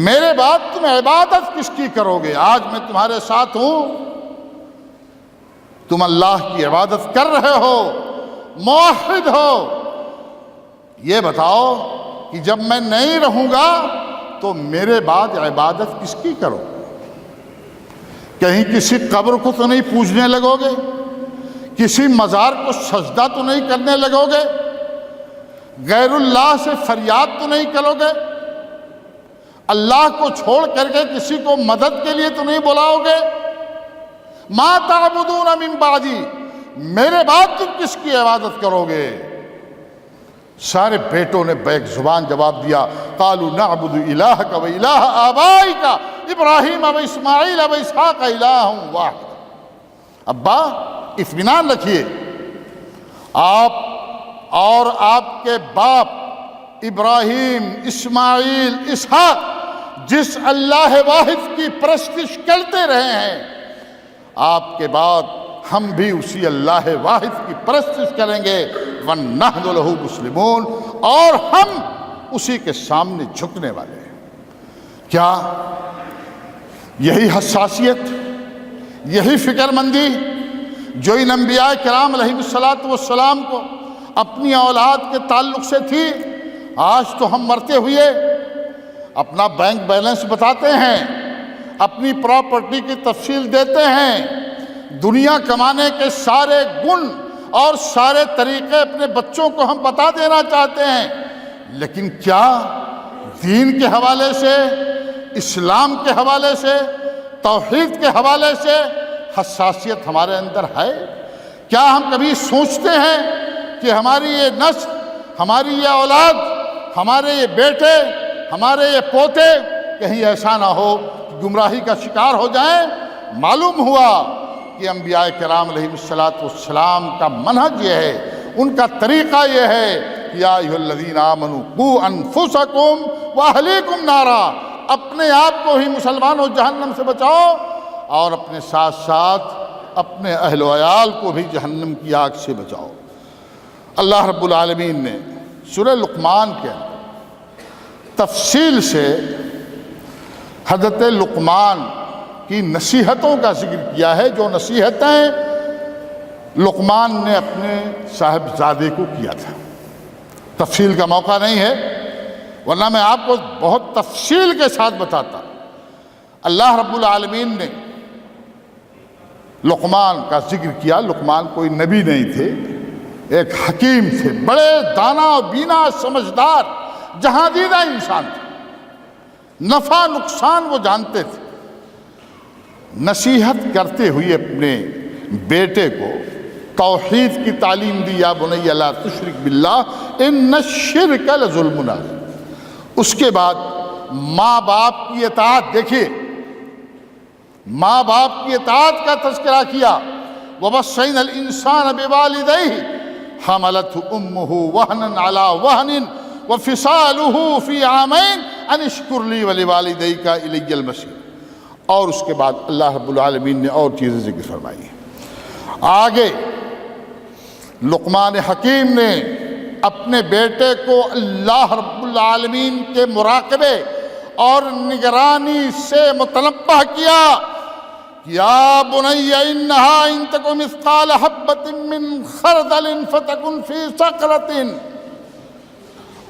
میرے بعد تم عبادت کس کی کرو گے؟ آج میں تمہارے ساتھ ہوں، تم اللہ کی عبادت کر رہے ہو، موحد ہو، یہ بتاؤ کہ جب میں نہیں رہوں گا تو میرے بعد عبادت کس کی کرو؟ کہیں کسی قبر کو تو نہیں پوجنے لگو گے؟ کسی مزار کو سجدہ تو نہیں کرنے لگو گے؟ غیر اللہ سے فریاد تو نہیں کرو گے؟ اللہ کو چھوڑ کر کے کسی کو مدد کے لیے تو نہیں بلاؤ گے؟ ما تعبدون من بعدی، میرے بعد تم کس کی عبادت کرو گے؟ سارے بیٹوں نے بیک زبان جواب دیا، قالوا نعبد الہک و الہ آبائک ابراہیم و اسماعیل و اسحاق الہ واحد۔ ابا اطمینان رکھیے، آپ اور آپ کے باپ ابراہیم، اسماعیل، اسحاق جس اللہ واحد کی پرستش کرتے رہے ہیں، آپ کے بعد ہم بھی اسی اللہ واحد کی پرستش کریں گے، وَنَحْنُ لَهُ مُسْلِمُونَ، اور ہم اسی کے سامنے جھکنے والے ہیں۔ کیا یہی حساسیت، یہی فکر مندی جو ان انبیاء کرام علیہ السلام کو اپنی اولاد کے تعلق سے تھی، آج تو ہم مرتے ہوئے اپنا بینک بیلنس بتاتے ہیں، اپنی پراپرٹی کی تفصیل دیتے ہیں، دنیا کمانے کے سارے گن اور سارے طریقے اپنے بچوں کو ہم بتا دینا چاہتے ہیں، لیکن کیا دین کے حوالے سے، اسلام کے حوالے سے، توحید کے حوالے سے حساسیت ہمارے اندر ہے؟ کیا ہم کبھی سوچتے ہیں کہ ہماری یہ نسل، ہماری یہ اولاد، ہمارے یہ بیٹے، ہمارے یہ پوتے کہیں ایسا نہ ہو کہ گمراہی کا شکار ہو جائیں؟ معلوم ہوا کہ انبیاء کرام علیہ السلام کا منہج یہ ہے، ان کا طریقہ یہ ہے، یا ایھا الذین آمنوا قوا انفسکم واہلیکم نارا، اپنے آپ کو ہی مسلمانوں جہنم سے بچاؤ اور اپنے ساتھ ساتھ اپنے اہل و عیال کو بھی جہنم کی آگ سے بچاؤ۔ اللہ رب العالمین نے سورہ لقمان کے اندر تفصیل سے حضرت لقمان کی نصیحتوں کا ذکر کیا ہے، جو نصیحتیں لقمان نے اپنے صاحبزادے کو کیا تھا۔ تفصیل کا موقع نہیں ہے، ورنہ میں آپ کو بہت تفصیل کے ساتھ بتاتا۔ اللہ رب العالمین نے لقمان کا ذکر کیا۔ لقمان کوئی نبی نہیں تھے، ایک حکیم تھے، بڑے دانا و بینا، سمجھدار، جہاندیدہ انسان تھے، نفع نقصان وہ جانتے تھے۔ نصیحت کرتے ہوئے اپنے بیٹے کو توحید کی تعلیم دی، یا بنی لا تشرک باللہ ان الشرک لظلم عظیم۔ اس کے بعد ماں باپ کی اطاعت، دیکھیے ماں باپ کی اطاعت کا تذکرہ کیا۔ وَوَصَّيْنَا الْإِنسَانَ بِوَالِدَيْهِ حَمَلَتْهُ أُمُّهُ وَهْنًا عَلَى وَهْنٍ وَفِصَالُهُ فِي عَامَيْنِ أَنِ اشْكُرْ لِي وَلِوَالِدَيْكَ إِلَيَّ الْمَصِيرُ۔ اور اس کے بعد اللہ رب العالمین نے اور چیزیں ذکر فرمائی ہیں۔ آگے لقمان حکیم نے اپنے بیٹے کو اللہ رب العالمین کے مراقبے اور نگرانی سے متنبہ کیا، یا بنی انہا ان تک مثقال حبۃ من خردل فتکن فی صخرۃ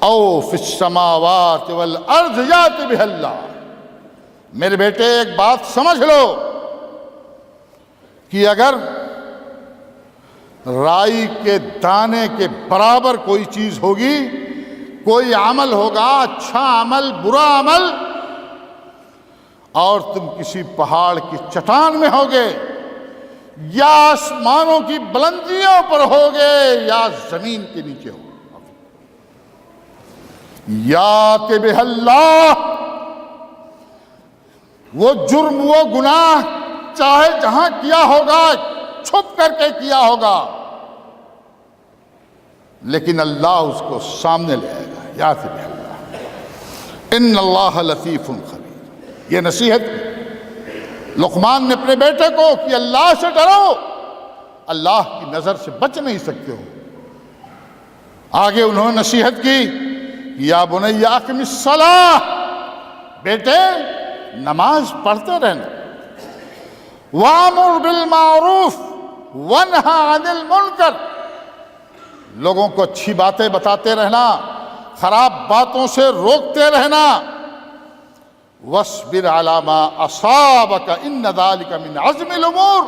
او فی السماوات والارض یأت بہ اللہ۔ میرے بیٹے ایک بات سمجھ لو کہ اگر رائی کے دانے کے برابر کوئی چیز ہوگی، کوئی عمل ہوگا، اچھا عمل، برا عمل، اور تم کسی پہاڑ کی چٹان میں ہوگے، یا آسمانوں کی بلندیوں پر ہوگے، یا زمین کے نیچے ہوگے، یات بہ اللہ، وہ جرم، وہ گناہ چاہے جہاں کیا ہوگا، چھپ کر کے کیا ہوگا، لیکن اللہ اس کو سامنے لے آئے گا۔ یات بہ اللہ ان اللہ لطیف خبیر۔ یہ نصیحت لقمان نے اپنے بیٹے کو کہ اللہ سے ڈرو، اللہ کی نظر سے بچ نہیں سکتے ہو۔ آگے انہوں نے نصیحت کی، یا بنی اقم الصلاۃ، بیٹے نماز پڑھتے رہنا، وَأَمُرْ بِالْمَعْرُوفِ وَانْهَ عَنِ الْمُنْكَرِ، لوگوں کو اچھی باتیں بتاتے رہنا، خراب باتوں سے روکتے رہنا، وَاصْبِرْ عَلَى مَا أَصَابَكَ إِنَّ ذَلِكَ مِنْ عَزْمِ الْأُمُورِ۔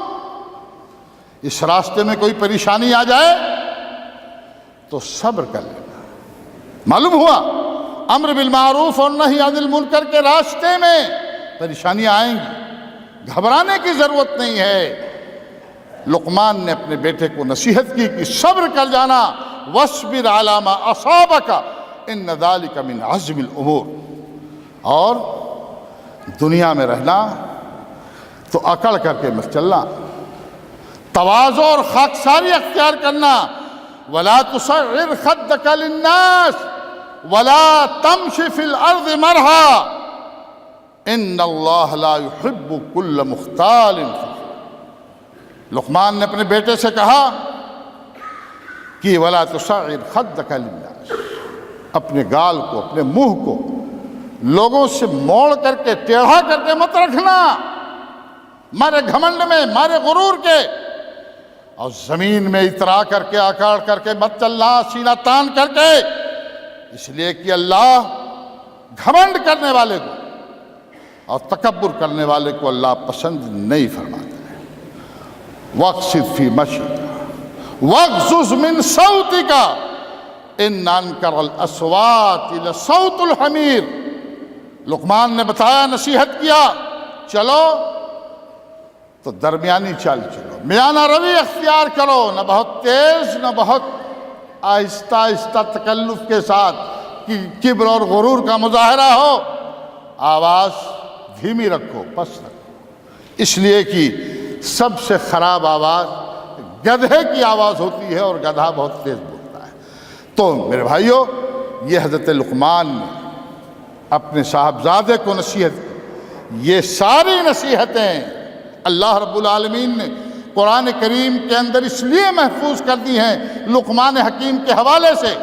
اس راستے میں کوئی پریشانی آ جائے تو صبر کر لینا۔ معلوم ہوا امر بالمعروف اور نہی عن المنکر کے راستے میں پریشانیاں آئیں گی، گھبرانے کی ضرورت نہیں ہے۔ لقمان نے اپنے بیٹے کو نصیحت کی کہ صبر کر جانا، وَاصْبِرْ عَلَى مَا أَصَابَكَ إِنَّ ذَلِكَ مِنْ عَزْمِ الْأُمُورِ۔ اور دنیا میں رہنا تو اکڑ کر کے مت چلنا، تواضع اور خاکساری اختیار کرنا۔ وَلَا تُصَعِّرْ خَدَّكَ لِلنَّاسِ وَلَا تَمْشِ فِي الْأَرْضِ مَرْحًا إِنَّ اللَّهَ لَا يُحِبُّ كُلَّ مُخْتَالٍ فَخُورٍ۔ لقمان نے اپنے بیٹے سے کہا کہ وَلَا تُصَعِّرْ خَدَّكَ لِلنَّاسِ، اپنے گال کو، اپنے منہ کو لوگوں سے موڑ کر کے، ٹیڑھا کر کے مت رکھنا، مارے گھمنڈ میں، مارے غرور کے، اور زمین میں اترا کر کے، آکاڑ کر کے مت چلنا، سینہ تان کر کے، اس لیے کہ اللہ گھمنڈ کرنے والے کو اور تکبر کرنے والے کو اللہ پسند نہیں فرماتا ہے۔ وَاقْصِدْ فِي مَشْيِكَ وَاغْضُضْ مِنْ صَوْتِكَ إِنَّ أَنْكَرَ الْأَصْوَاتِ لَصَوْتُ الْحَمِيرِ۔ لقمان نے بتایا، نصیحت کیا، چلو تو درمیانی چال چلو، میانہ روی اختیار کرو، نہ بہت تیز نہ بہت آہستہ آہستہ تکلف کے ساتھ کہ کبر اور غرور کا مظاہرہ ہو۔ آواز دھیمی رکھو، پست رکھو، اس لیے کہ سب سے خراب آواز گدھے کی آواز ہوتی ہے، اور گدھا بہت تیز بولتا ہے۔ تو میرے بھائیو، یہ حضرت لقمان نے اپنے صاحبزادے کو نصیحت کی۔ یہ ساری نصیحتیں اللہ رب العالمین نے قرآن کریم کے اندر اس لیے محفوظ کر دی ہیں لقمان حکیم کے حوالے سے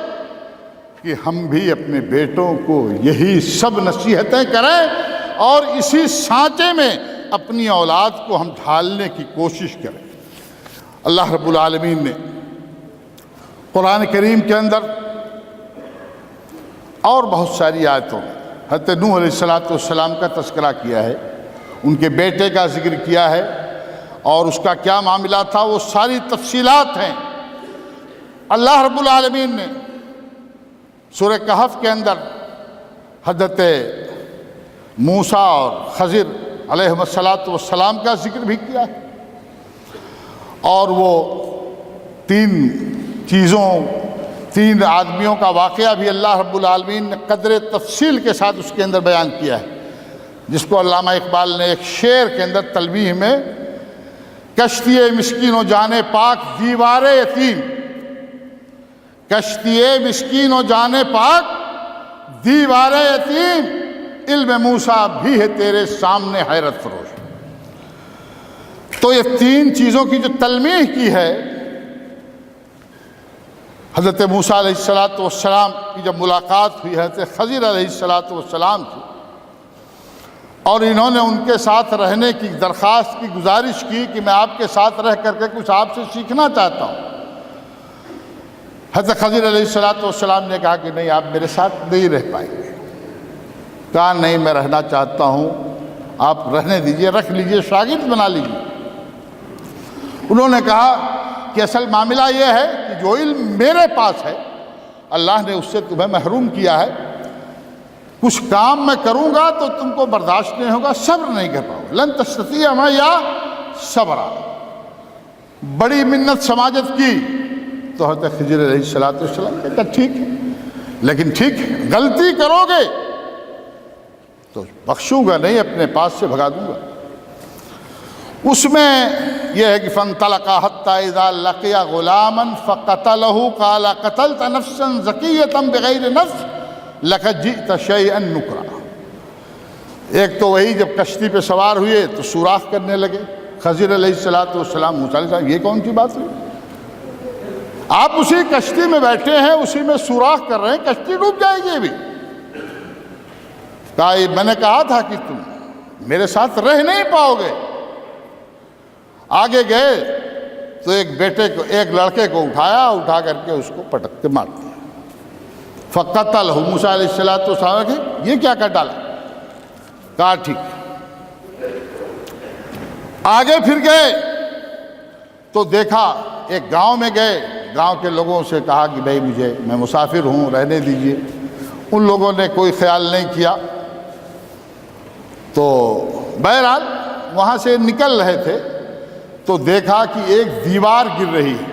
کہ ہم بھی اپنے بیٹوں کو یہی سب نصیحتیں کریں، اور اسی سانچے میں اپنی اولاد کو ہم ڈھالنے کی کوشش کریں۔ اللہ رب العالمین نے قرآن کریم کے اندر اور بہت ساری آیتوں میں حضرت نوح علیہ السلام کا تذکرہ کیا ہے، ان کے بیٹے کا ذکر کیا ہے، اور اس کا کیا معاملہ تھا، وہ ساری تفصیلات ہیں۔ اللہ رب العالمین نے سورہ کہف کے اندر حضرت موسیٰ اور خضر علیہ السلام کا ذکر بھی کیا ہے، اور وہ تین آدمیوں کا واقعہ بھی اللہ رب العالمین نے قدر تفصیل کے ساتھ اس کے اندر بیان کیا ہے، جس کو علامہ اقبال نے ایک شعر کے اندر تلویح میں کشتی مسکین و جان پاک دیوار یتیم، کشتی مسکین و جان پاک دیوار یتیم، علم موسیٰ بھی ہے تیرے سامنے حیرت فروش۔ تو یہ تین چیزوں کی جو تلمیح کی ہے، حضرت موسیٰ علیہ السلام کی جب ملاقات ہوئی حضرت خضر علیہ السلام کی، اور انہوں نے ان کے ساتھ رہنے کی درخواست کی، گزارش کی کہ میں آپ کے ساتھ رہ کر کے کچھ آپ سے سیکھنا چاہتا ہوں۔ حضرت خضر علیہ السلام نے کہا کہ نہیں، آپ میرے ساتھ نہیں رہ پائیں گے۔ کہا نہیں، میں رہنا چاہتا ہوں، آپ رہنے دیجئے، رکھ لیجئے، شاگرد بنا لیجئے۔ انہوں نے کہا کہ اصل معاملہ یہ ہے کہ جو علم میرے پاس ہے اللہ نے اس سے تمہیں محروم کیا ہے، کچھ کام میں کروں گا تو تم کو برداشت نہیں ہوگا، صبر نہیں کر پاؤ گے، لن تستطیع معی صبرا۔ بڑی منت سماجت کی تو حضرت خضر علیہ السلام نے کہا ٹھیک ہے، لیکن ٹھیک ہے، غلطی کرو گے تو بخشوں گا نہیں، اپنے پاس سے بھگا دوں گا۔ اس میں یہ ہے کہ فَانْطَلَقَا حَتَّى إِذَا لَقِيَ غُلَامًا فَقَتَلَهُ قَالَ قَتَلْتَ نَفْسًا زَكِيَّةً بِغَيْرِ نَفْسٍ لَقَدْ جِئْتَ شَيْئًا نُكْرًا۔ ایک تو وہی جب کشتی پہ سوار ہوئے تو سوراخ کرنے لگے خضر علیہ السلام، موسیٰ علیہ السلام، یہ کون سی بات ہوئی؟ آپ اسی کشتی میں بیٹھے ہیں، اسی میں سوراخ کر رہے ہیں، کشتی ڈوب جائے گی ابھی۔ کہا میں نے کہا تھا کہ تم میرے ساتھ رہ نہیں پاؤ گے۔ آگے گئے تو ایک لڑکے کو اٹھا کر کے اس کو پٹک کے مار دیا۔ فقتلہ، موسیٰ علیہ السلام کہ یہ کیا کر ڈالا؟ کہا ٹھیک. آگے پھر گئے تو دیکھا ایک گاؤں میں گئے, گاؤں کے لوگوں سے کہا کہ بھائی میں مسافر ہوں, رہنے دیجئے. ان لوگوں نے کوئی خیال نہیں کیا. تو بہرحال وہاں سے نکل رہے تھے تو دیکھا کہ ایک دیوار گر رہی ہے.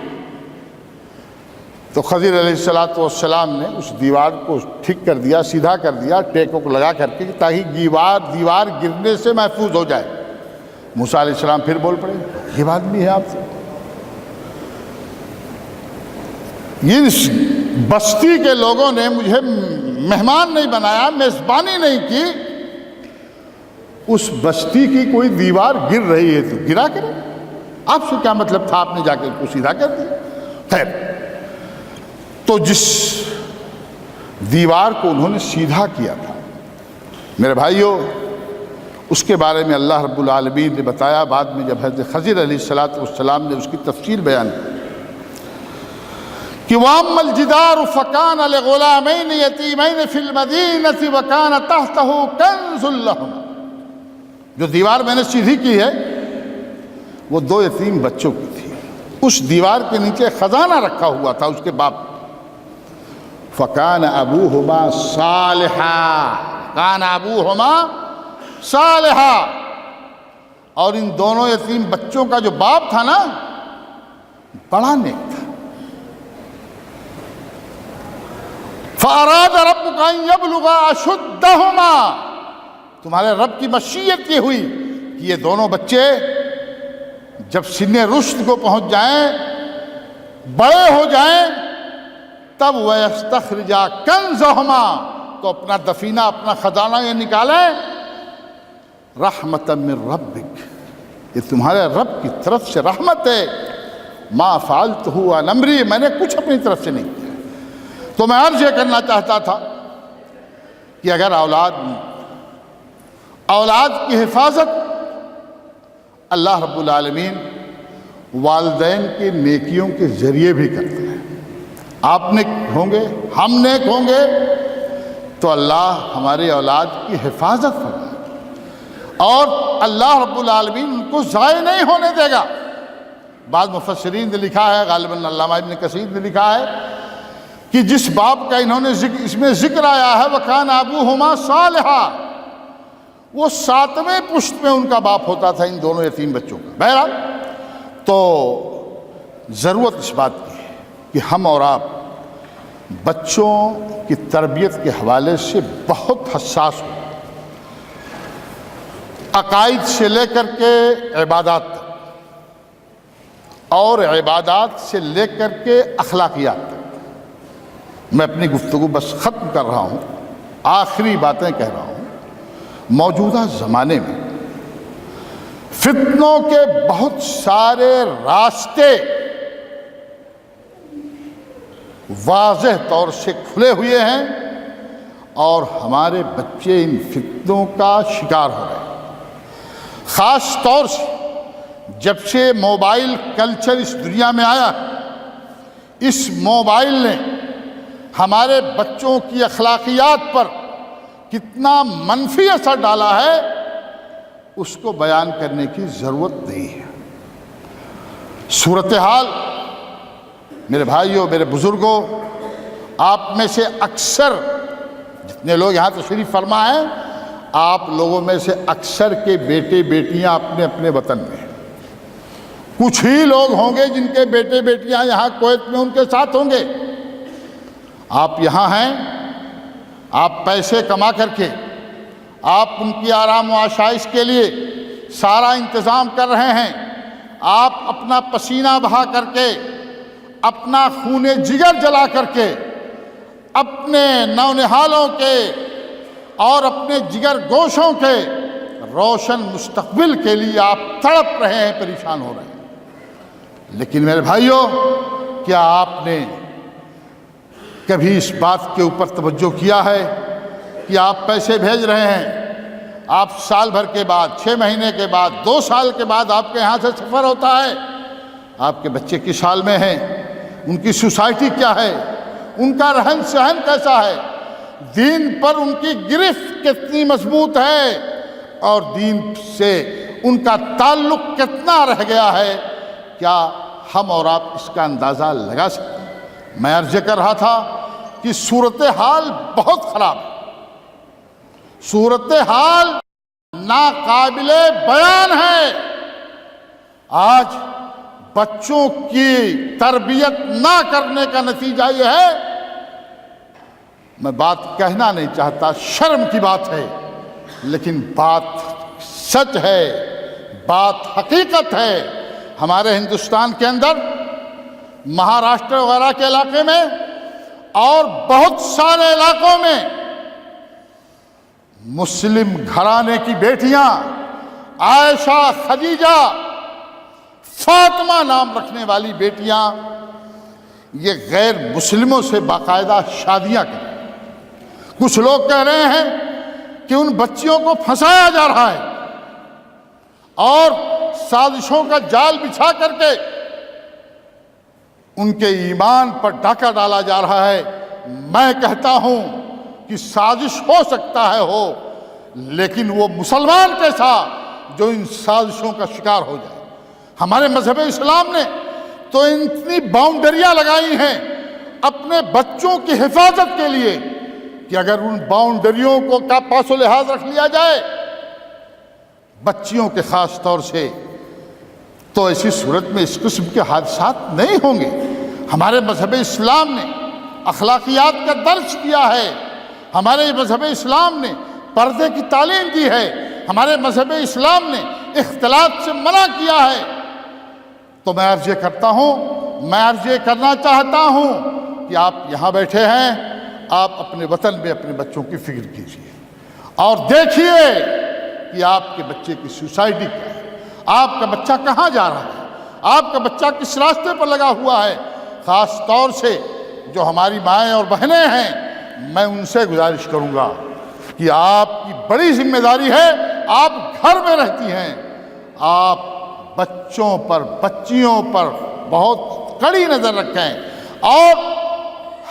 تو خضر علیہ السلام نے اس دیوار کو ٹھیک کر دیا, سیدھا کر دیا, ٹیکوں کو لگا کر کے, تاکہ دیوار گرنے سے محفوظ ہو جائے. موسیٰ علیہ السلام پھر بول پڑے, یہ بات بھی ہے آپ سے, یہ بستی کے لوگوں نے مجھے مہمان نہیں بنایا, میزبانی نہیں کی, اس بستی کی کوئی دیوار گر رہی ہے تو گرا کرے, آپ سے کیا مطلب تھا, آپ نے جا کے اس کو سیدھا کر دیا. خیر, تو جس دیوار کو انہوں نے سیدھا کیا تھا میرے بھائیوں, اس کے بارے میں اللہ رب العالمین نے بتایا بعد میں, جب حضرت خضر علیہ السلام نے اس کی تفصیل بیان کی کہ وَأَمَّا الْجِدَارُ فَكَانَ لِغُلَامَيْنِ يَتِيمَيْنِ فِي الْمَدِينَةِ وَكَانَ تَحْتَهُ كَنْزٌ لَهُمَا. جو دیوار میں نے سیدھی کی ہے وہ 2 یتیم بچوں کی تھی. اس دیوار کے نیچے خزانہ رکھا ہوا تھا اس کے باپ. فَكَانَ أَبُوهُمَا صَالِحًا, كَانَ أَبُوهُمَا صَالِحًا. اور ان دونوں یتیم بچوں کا جو باپ تھا نا, بڑا نیک تھا. فَأَرَادَ رَبُّكَ أَن يَبْلُغَا أَشُدَّهُمَا. تمہارے رب کی مشیت یہ ہوئی کہ یہ دونوں بچے جب سن رشد کو پہنچ جائیں, بڑے ہو جائیں, تب وَيَسْتَخْرِجَا كَنْزَهُمَا, تو اپنا دفینہ, اپنا خزانہ یہ نکالیں. رحمتًا من ربک, یہ تمہارے رب کی طرف سے رحمت ہے. ما فعلتہ عن امری, میں نے کچھ اپنی طرف سے نہیں کیا. تو میں عرض یہ کرنا چاہتا تھا کہ اگر اولاد کی حفاظت اللہ رب العالمین والدین کے نیکیوں کے ذریعے بھی کرتے ہیں. آپ نیک ہوں گے, ہم نیک ہوں گے, تو اللہ ہماری اولاد کی حفاظت فرمائے, اور اللہ رب العالمین ان کو ضائع نہیں ہونے دے گا. بعض مفسرین نے لکھا ہے, غالباً علامہ ابن کثیر نے لکھا ہے کہ جس باب کا انہوں نے اس میں ذکر آیا ہے وَكَانَ أَبُوهُمَا صَالِحًا, وہ 7ویں پشت میں ان کا باپ ہوتا تھا ان دونوں یتیم بچوں کا. بہرحال تو ضرورت اس بات کی ہے کہ ہم اور آپ بچوں کی تربیت کے حوالے سے بہت حساس ہوں, عقائد سے لے کر کے عبادات تک, اور عبادات سے لے کر کے اخلاقیات تک. میں اپنی گفتگو بس ختم کر رہا ہوں, آخری باتیں کہہ رہا ہوں. موجودہ زمانے میں فتنوں کے بہت سارے راستے واضح طور سے کھلے ہوئے ہیں, اور ہمارے بچے ان فتنوں کا شکار ہو رہے ہیں. خاص طور سے جب سے موبائل کلچر اس دنیا میں آیا, اس موبائل نے ہمارے بچوں کی اخلاقیات پر کتنا منفی اثر ڈالا ہے, اس کو بیان کرنے کی ضرورت نہیں ہے. صورتحال میرے بھائیوں, میرے بزرگوں, آپ میں سے اکثر جتنے لوگ یہاں تشریف فرما ہیں, آپ لوگوں میں سے اکثر کے بیٹے بیٹیاں اپنے اپنے وطن میں ہیں. کچھ ہی لوگ ہوں گے جن کے بیٹے بیٹیاں یہاں کویت میں ان کے ساتھ ہوں گے. آپ یہاں ہیں, آپ پیسے کما کر کے آپ ان کی آرام و آشائش کے لیے سارا انتظام کر رہے ہیں. آپ اپنا پسینہ بہا کر کے, اپنا خون جگر جلا کر کے, اپنے نونہالوں کے اور اپنے جگر گوشوں کے روشن مستقبل کے لیے آپ تڑپ رہے ہیں, پریشان ہو رہے ہیں. لیکن میرے بھائیوں, کیا آپ نے کبھی اس بات کے اوپر توجہ کیا ہے کہ آپ پیسے بھیج رہے ہیں, آپ سال بھر کے بعد, 6 مہینے کے بعد, 2 سال کے بعد آپ کے یہاں سے سفر ہوتا ہے, آپ کے بچے کس حال میں ہیں, ان کی سوسائٹی کیا ہے, ان کا رہن سہن کیسا ہے, دین پر ان کی گرفت کتنی مضبوط ہے, اور دین سے ان کا تعلق کتنا رہ گیا ہے، کیا ہم اور آپ اس کا اندازہ لگا سکتے ہیں؟ میں عرض کر رہا تھا کہ صورتحال بہت خراب ہے، صورتحال ناقابل بیان ہے۔ آج بچوں کی تربیت نہ کرنے کا نتیجہ یہ ہے، میں بات کہنا نہیں چاہتا، شرم کی بات ہے، لیکن بات سچ ہے، بات حقیقت ہے۔ ہمارے ہندوستان کے اندر مہاراشٹر وغیرہ کے علاقے میں اور بہت سارے علاقوں میں مسلم گھرانے کی بیٹیاں عائشہ، خدیجہ، فاطمہ نام رکھنے والی بیٹیاں یہ غیر مسلموں سے باقاعدہ شادیاں کریں۔ کچھ لوگ کہہ رہے ہیں کہ ان بچیوں کو پھنسایا جا رہا ہے اور سازشوں کا جال بچھا کر کے ان کے ایمان پر ڈاکہ ڈالا جا رہا ہے۔ میں کہتا ہوں کہ سازش ہو سکتا ہے ہو، لیکن وہ مسلمان کیسا جو ان سازشوں کا شکار ہو جائے۔ ہمارے مذہب اسلام نے تو اتنی باؤنڈریاں لگائی ہیں اپنے بچوں کی حفاظت کے لیے کہ اگر ان باؤنڈریوں کو کا پاس و لحاظ رکھ لیا جائے بچیوں کے خاص طور سے، تو ایسی صورت میں اس قسم کے حادثات نہیں ہوں گے۔ ہمارے مذہب اسلام نے اخلاقیات کا درس دیا ہے، ہمارے مذہب اسلام نے پردے کی تعلیم دی ہے، ہمارے مذہب اسلام نے اختلاط سے منع کیا ہے۔ تو میں عرض کرتا ہوں، میں عرض کرنا چاہتا ہوں کہ آپ یہاں بیٹھے ہیں، آپ اپنے وطن میں اپنے بچوں کی فکر کیجیے اور دیکھیے کہ آپ کے بچے کی سوسائٹی کیا ہے، آپ کا بچہ کہاں جا رہا ہے، آپ کا بچہ کس راستے پر لگا ہوا ہے۔ خاص طور سے جو ہماری مائیں اور بہنیں ہیں، میں ان سے گزارش کروں گا کہ آپ کی بڑی ذمہ داری ہے، آپ گھر میں رہتی ہیں، آپ بچوں پر، بچیوں پر بہت کڑی نظر رکھیں اور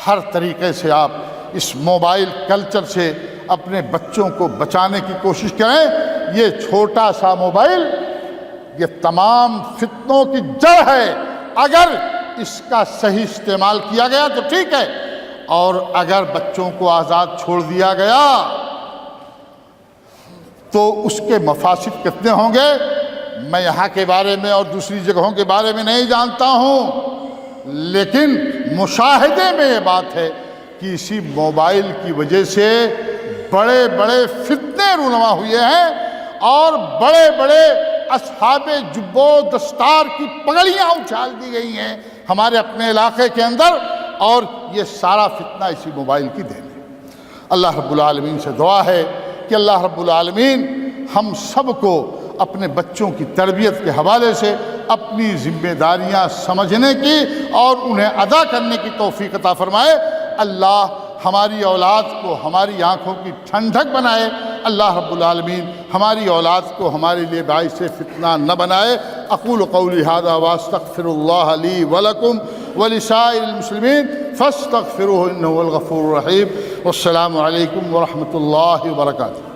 ہر طریقے سے آپ اس موبائل کلچر سے اپنے بچوں کو بچانے کی کوشش کریں۔ یہ چھوٹا سا موبائل یہ تمام فتنوں کی جڑ ہے۔ اگر اس کا صحیح استعمال کیا گیا تو ٹھیک ہے، اور اگر بچوں کو آزاد چھوڑ دیا گیا تو اس کے مفاسد کتنے ہوں گے میں یہاں کے بارے میں اور دوسری جگہوں کے بارے میں نہیں جانتا ہوں، لیکن مشاہدے میں یہ بات ہے کہ اسی موبائل کی وجہ سے بڑے بڑے فتنے رونما ہوئے ہیں اور بڑے بڑے اصحاب جب و دستار کی پگڑیاں اچھال دی گئی ہیں ہمارے اپنے علاقے کے اندر، اور یہ سارا فتنہ اسی موبائل کی دین ہے۔ اللہ رب العالمین سے دعا ہے کہ اللہ رب العالمین ہم سب کو اپنے بچوں کی تربیت کے حوالے سے اپنی ذمہ داریاں سمجھنے کی اور انہیں ادا کرنے کی توفیق عطا فرمائے۔ اللہ ہماری اولاد کو ہماری آنکھوں کی ٹھنڈک بنائے۔ اللہ رب العالمین ہماری اولاد کو ہمارے لیے باعث فتنہ نہ بنائے۔ اقول قولی ھذا واستغفر اللہ لی ولکم ولسائر المسلمین فاستغفروہ انہ هو الغفور الرحیم۔ والسلام علیکم ورحمۃ اللہ وبرکاتہ۔